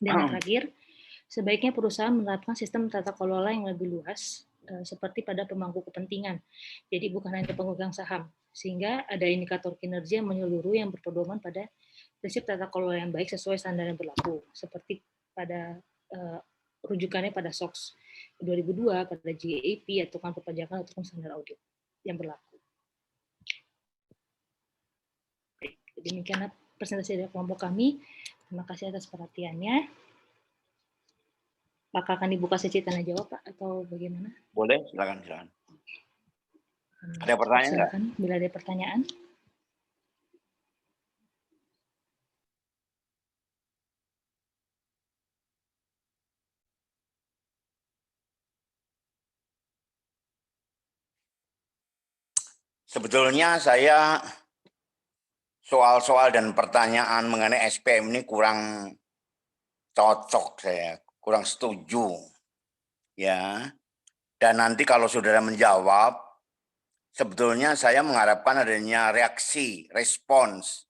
Dan yang terakhir, sebaiknya perusahaan menerapkan sistem tata kelola yang lebih luas, seperti pada pemangku kepentingan, jadi bukan hanya pemegang saham, sehingga ada indikator kinerja menyeluruh yang berpedoman pada prinsip tata kelola yang baik sesuai standar yang berlaku, seperti pada rujukannya pada SOX 2002, pada GAAP, atau perpajakan ataupun standar audit yang berlaku. Demikian presentasi dari kelompok kami. Terima kasih atas perhatiannya. Apakah akan dibuka sesi tanya jawab, Pak, atau bagaimana? Boleh, silakan. Ada pertanyaan nggak? Silakan, bila ada pertanyaan. Sebetulnya saya soal-soal dan pertanyaan mengenai SPM ini kurang cocok, saya kurang setuju. Ya. Dan nanti kalau saudara menjawab, sebetulnya saya mengharapkan adanya reaksi, respons.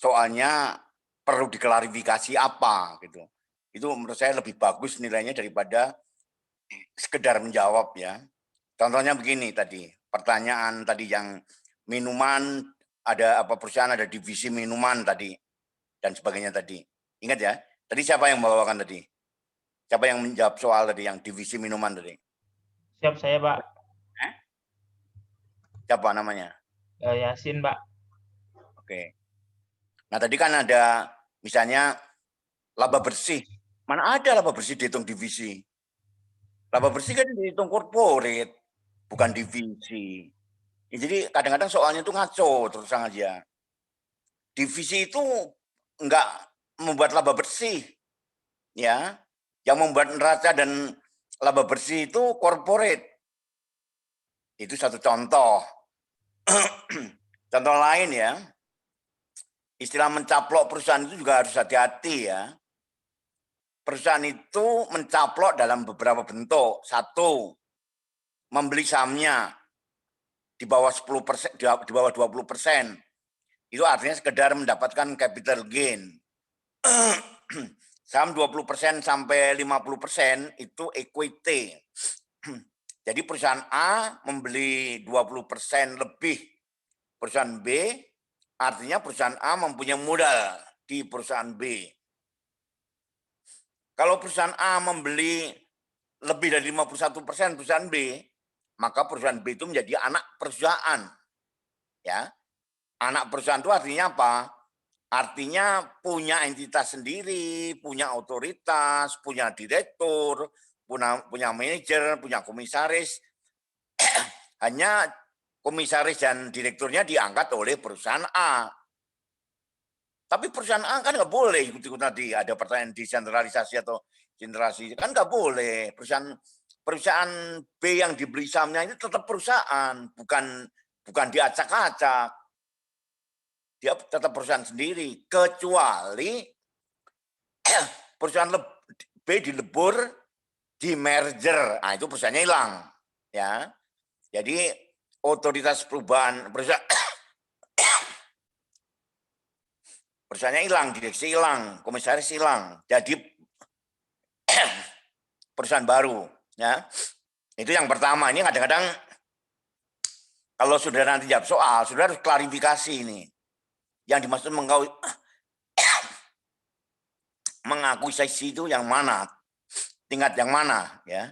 Soalnya perlu diklarifikasi apa gitu. Itu menurut saya lebih bagus nilainya daripada sekedar menjawab ya. Contohnya begini tadi, pertanyaan tadi yang minuman, ada apa perusahaan ada divisi minuman tadi, dan sebagainya tadi. Ingat ya, tadi siapa yang membawakan tadi? Siapa yang menjawab soal tadi yang divisi minuman tadi? Siap saya, Pak. Siapa namanya? Yasin, Pak. Oke. Nah tadi kan ada misalnya laba bersih. Mana ada laba bersih dihitung divisi? Laba bersih kan dihitung corporate, bukan divisi. Ya, jadi kadang-kadang soalnya itu ngaco terus terang aja. Divisi itu enggak membuat laba bersih. Ya. Yang membuat neraca dan laba bersih itu corporate. Itu satu contoh. Contoh lain ya. Istilah mencaplok perusahaan itu juga harus hati-hati ya. Perusahaan itu mencaplok dalam beberapa bentuk. Satu, membeli sahamnya di bawah 10%, di bawah 20%. Itu artinya sekedar mendapatkan capital gain. Saham 20% sampai 50% itu equity. Jadi perusahaan A membeli 20% lebih perusahaan B, artinya perusahaan A mempunyai modal di perusahaan B. Kalau perusahaan A membeli lebih dari 51% perusahaan B, maka perusahaan B itu menjadi anak perusahaan. Ya. Anak perusahaan itu artinya apa? Artinya punya entitas sendiri, punya otoritas, punya direktur, punya manajer, punya komisaris. Hanya komisaris dan direkturnya diangkat oleh perusahaan A. Tapi perusahaan A kan nggak boleh ikut-ikut tadi. Ada pertanyaan desentralisasi atau generasi. Kan nggak boleh. Perusahaan B yang dibeli sahamnya itu tetap perusahaan. Bukan diacak-acak. Dia tetap perusahaan sendiri, kecuali perusahaan B dilebur, di merger, nah itu perusahaannya hilang, ya. Jadi otoritas perubahan perusahaannya hilang, direksi hilang, komisaris hilang, jadi perusahaan baru, ya. Itu yang pertama. Ini kadang-kadang kalau saudara nanti jawab soal, saudara harus klarifikasi ini. Yang dimaksud mengakuisisi itu yang mana, tingkat yang mana, ya.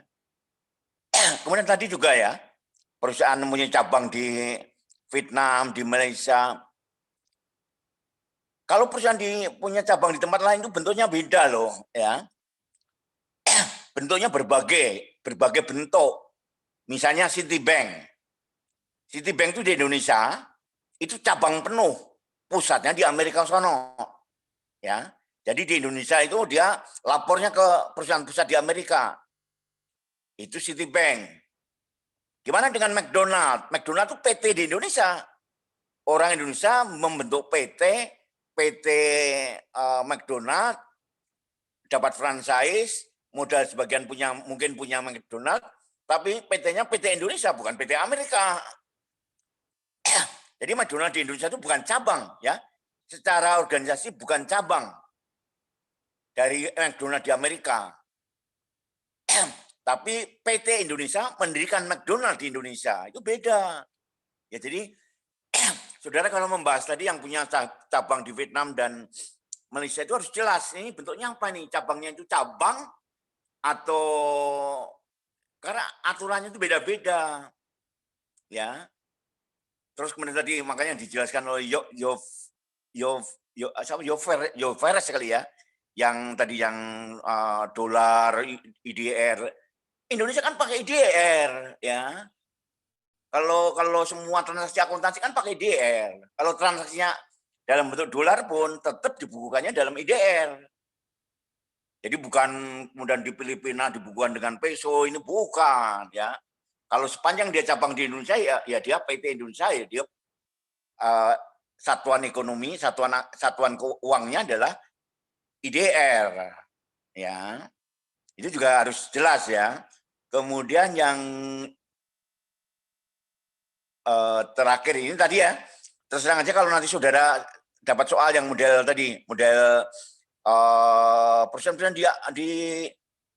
Kemudian tadi juga ya, perusahaan mempunyai cabang di Vietnam, di Malaysia. Kalau perusahaan punya cabang di tempat lain itu bentuknya beda loh, ya. Bentuknya berbagai bentuk. Misalnya Citibank. Citibank itu di Indonesia, itu cabang penuh. Pusatnya di Amerika sono, ya. Jadi di Indonesia itu dia lapornya ke perusahaan pusat di Amerika. Itu Citibank. Gimana dengan McDonald? McDonald itu PT di Indonesia. Orang Indonesia membentuk PT McDonald, dapat franchise, modal sebagian mungkin punya McDonald, tapi PT-nya PT Indonesia bukan PT Amerika. Jadi McDonald di Indonesia itu bukan cabang, ya. Secara organisasi bukan cabang dari McDonald di Amerika. Tapi PT Indonesia mendirikan McDonald di Indonesia. Itu beda. Ya jadi saudara kalau membahas tadi yang punya cabang di Vietnam dan Malaysia itu harus jelas ini bentuknya apa nih? Cabangnya itu cabang atau karena aturannya itu beda-beda. Ya. Terus kemudian tadi makanya dijelaskan oleh Yoveres sekali ya, yang tadi yang dolar, IDR. Indonesia kan pakai IDR ya. Kalau semua transaksi akuntansi kan pakai IDR. Kalau transaksinya dalam bentuk dolar pun tetap dibukukannya dalam IDR. Jadi bukan kemudian di Filipina dibukukan dengan peso, ini bukan ya. Kalau sepanjang dia cabang di Indonesia ya dia PT Indonesia ya dia satuan ekonomi, satuan keuangannya adalah IDR ya. Itu juga harus jelas ya. Kemudian yang terakhir ini tadi ya, terus terang aja kalau nanti saudara dapat soal yang model tadi, model perusahaan-perusahaan di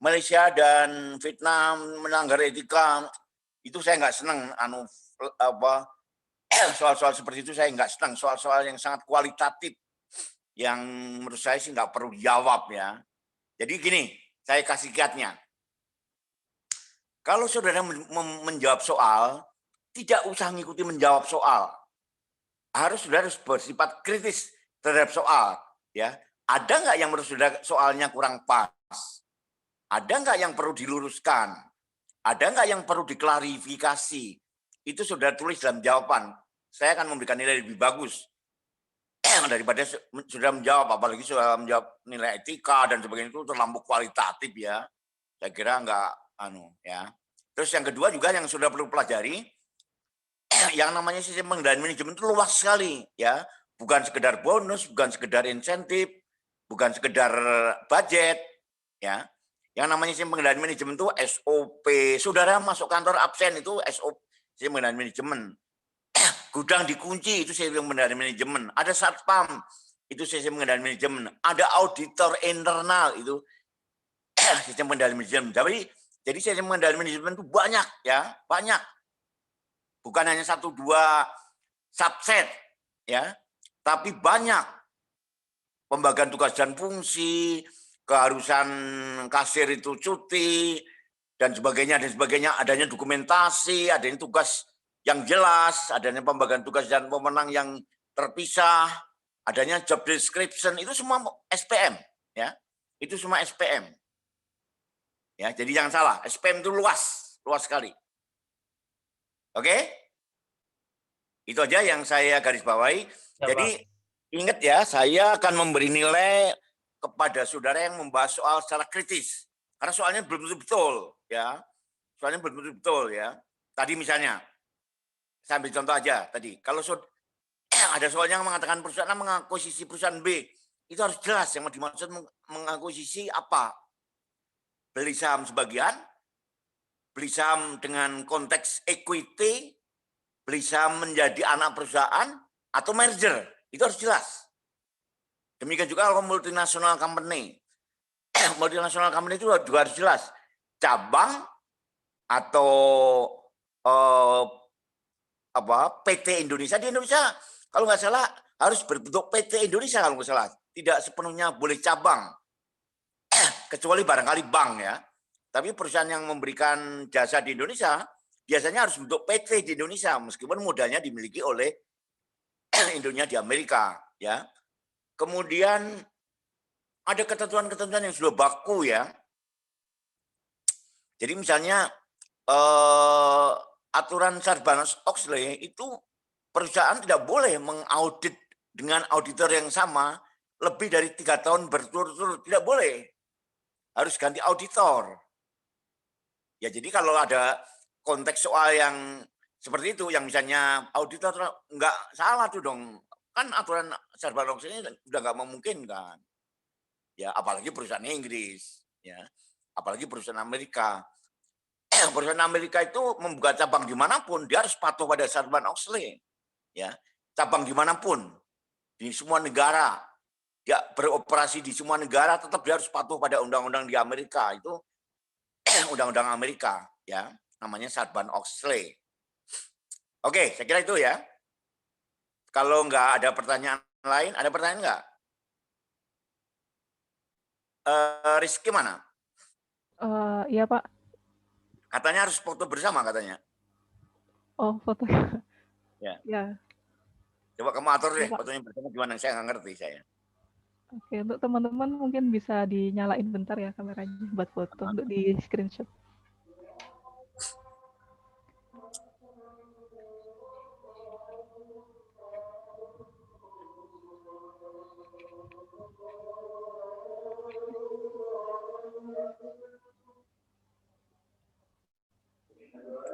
Malaysia dan Vietnam melanggar etika, itu saya nggak senang. Soal-soal seperti itu saya nggak senang. Soal-soal yang sangat kualitatif, yang menurut saya sih nggak perlu dijawab ya. Jadi gini, saya kasih kiatnya. Kalau saudara menjawab soal, tidak usah ngikuti menjawab soal. Saudara harus bersifat kritis terhadap soal. Ya, ada nggak yang menurut saudara soalnya kurang pas? Ada nggak yang perlu diluruskan? Ada nggak yang perlu diklarifikasi? Itu saudara tulis dalam jawaban. Saya akan memberikan nilai lebih bagus daripada sudah menjawab, apalagi sudah menjawab nilai etika dan sebagainya, itu terlalu kualitatif ya. Saya kira enggak ya. Terus yang kedua juga yang sudah perlu pelajari, yang namanya sistem pengendalian manajemen itu luas sekali ya. Bukan sekedar bonus, bukan sekedar insentif, bukan sekedar budget ya. Yang namanya sistem pengendalian manajemen itu SOP. Saudara masuk kantor absen itu SOP, sistem pengendalian manajemen. Gudang dikunci itu sistem pengendalian manajemen. Ada satpam itu sistem pengendalian manajemen. Ada auditor internal itu sistem pengendalian manajemen. Jadi sistem pengendalian manajemen itu banyak ya, banyak. Bukan hanya 1-2 subset ya, tapi banyak. Pembagian tugas dan fungsi, keharusan kasir itu cuti dan sebagainya, adanya dokumentasi, adanya tugas yang jelas, adanya pembagian tugas dan pemenang yang terpisah, adanya job description, itu semua SPM ya. Itu semua SPM. Ya, jadi jangan salah, SPM itu luas sekali. Oke? Itu aja yang saya garis bawahi. Ya, jadi ingat ya, saya akan memberi nilai kepada saudara yang membahas soal secara kritis. Karena soalnya belum tentu betul ya. Soalnya belum tentu betul ya. Tadi misalnya saya ambil contoh aja tadi. Kalau ada soalnya yang mengatakan perusahaan A mengakuisisi perusahaan B, itu harus jelas yang dimaksud mengakuisisi apa. Beli saham sebagian, beli saham dengan konteks equity, beli saham menjadi anak perusahaan, atau merger. Itu harus jelas. Demikian juga kalau multinational company. Multinational company itu juga harus jelas. Cabang atau PT Indonesia di Indonesia kalau nggak salah harus berbentuk PT Indonesia kalau nggak salah, tidak sepenuhnya boleh cabang kecuali barangkali bank ya. Tapi perusahaan yang memberikan jasa di Indonesia biasanya harus bentuk PT di Indonesia meskipun modalnya dimiliki oleh Indonesia di Amerika ya. Kemudian ada ketentuan-ketentuan yang sudah baku ya. Jadi misalnya aturan Sarbanes-Oxley itu perusahaan tidak boleh mengaudit dengan auditor yang sama lebih dari 3 tahun berturut-turut, tidak boleh. Harus ganti auditor. Ya jadi kalau ada konteks soal yang seperti itu, yang misalnya auditor nggak salah tuh dong, kan aturan Sarbanes-Oxley udah nggak memungkinkan. Ya apalagi perusahaan Inggris, ya apalagi perusahaan Amerika. Perusahaan Amerika itu membuka cabang dimanapun, dia harus patuh pada Sarbanes-Oxley. Ya, cabang dimanapun, di semua negara, dia beroperasi di semua negara, tetap dia harus patuh pada undang-undang di Amerika. Itu undang-undang Amerika, ya, namanya Sarbanes-Oxley. Oke, saya kira itu ya. Kalau nggak ada pertanyaan lain, ada pertanyaan nggak? Rizky mana? Iya Pak. Katanya harus foto bersama katanya. Oh foto. Ya. Ya. Coba kamu atur deh Ya, fotonya bersama gimana? Saya nggak ngerti saya. Oke, untuk teman-teman mungkin bisa dinyalain bentar ya kameranya buat foto untuk di screenshot.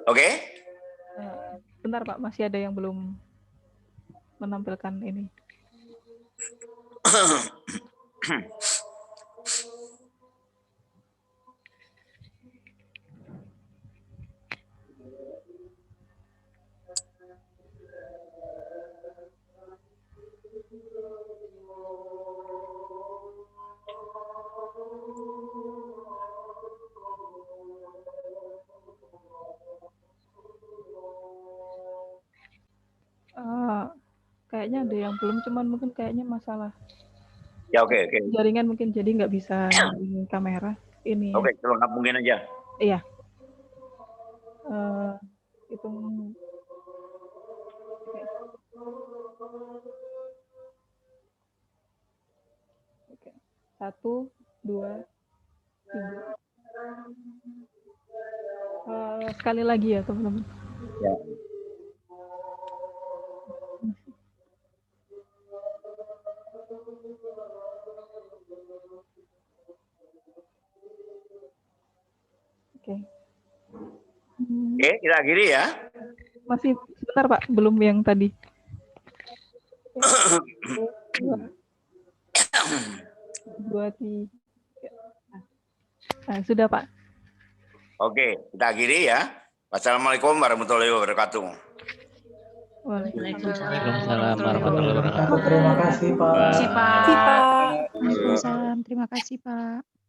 Oke? Bentar Pak, masih ada yang belum menampilkan ini. kayaknya ada yang belum, cuman mungkin kayaknya masalah Ya oke. jaringan mungkin jadi nggak bisa nyalain kamera ini. Oke, selengkap mungkin aja. Iya. Hitung. Oke. 1, 2, 3. Sekali lagi ya teman-teman. Ya. Oke. Oke, kita akhiri ya. Masih sebentar Pak, belum yang tadi. 2, 3. Nah, sudah Pak. Oke, kita akhiri ya. Wassalamualaikum warahmatullahi wabarakatuh. Waalaikumsalam warahmatullahi wabarakatuh. Terima kasih Pak. Terima kasih Pak. Waalaikumsalam. Terima kasih Pak.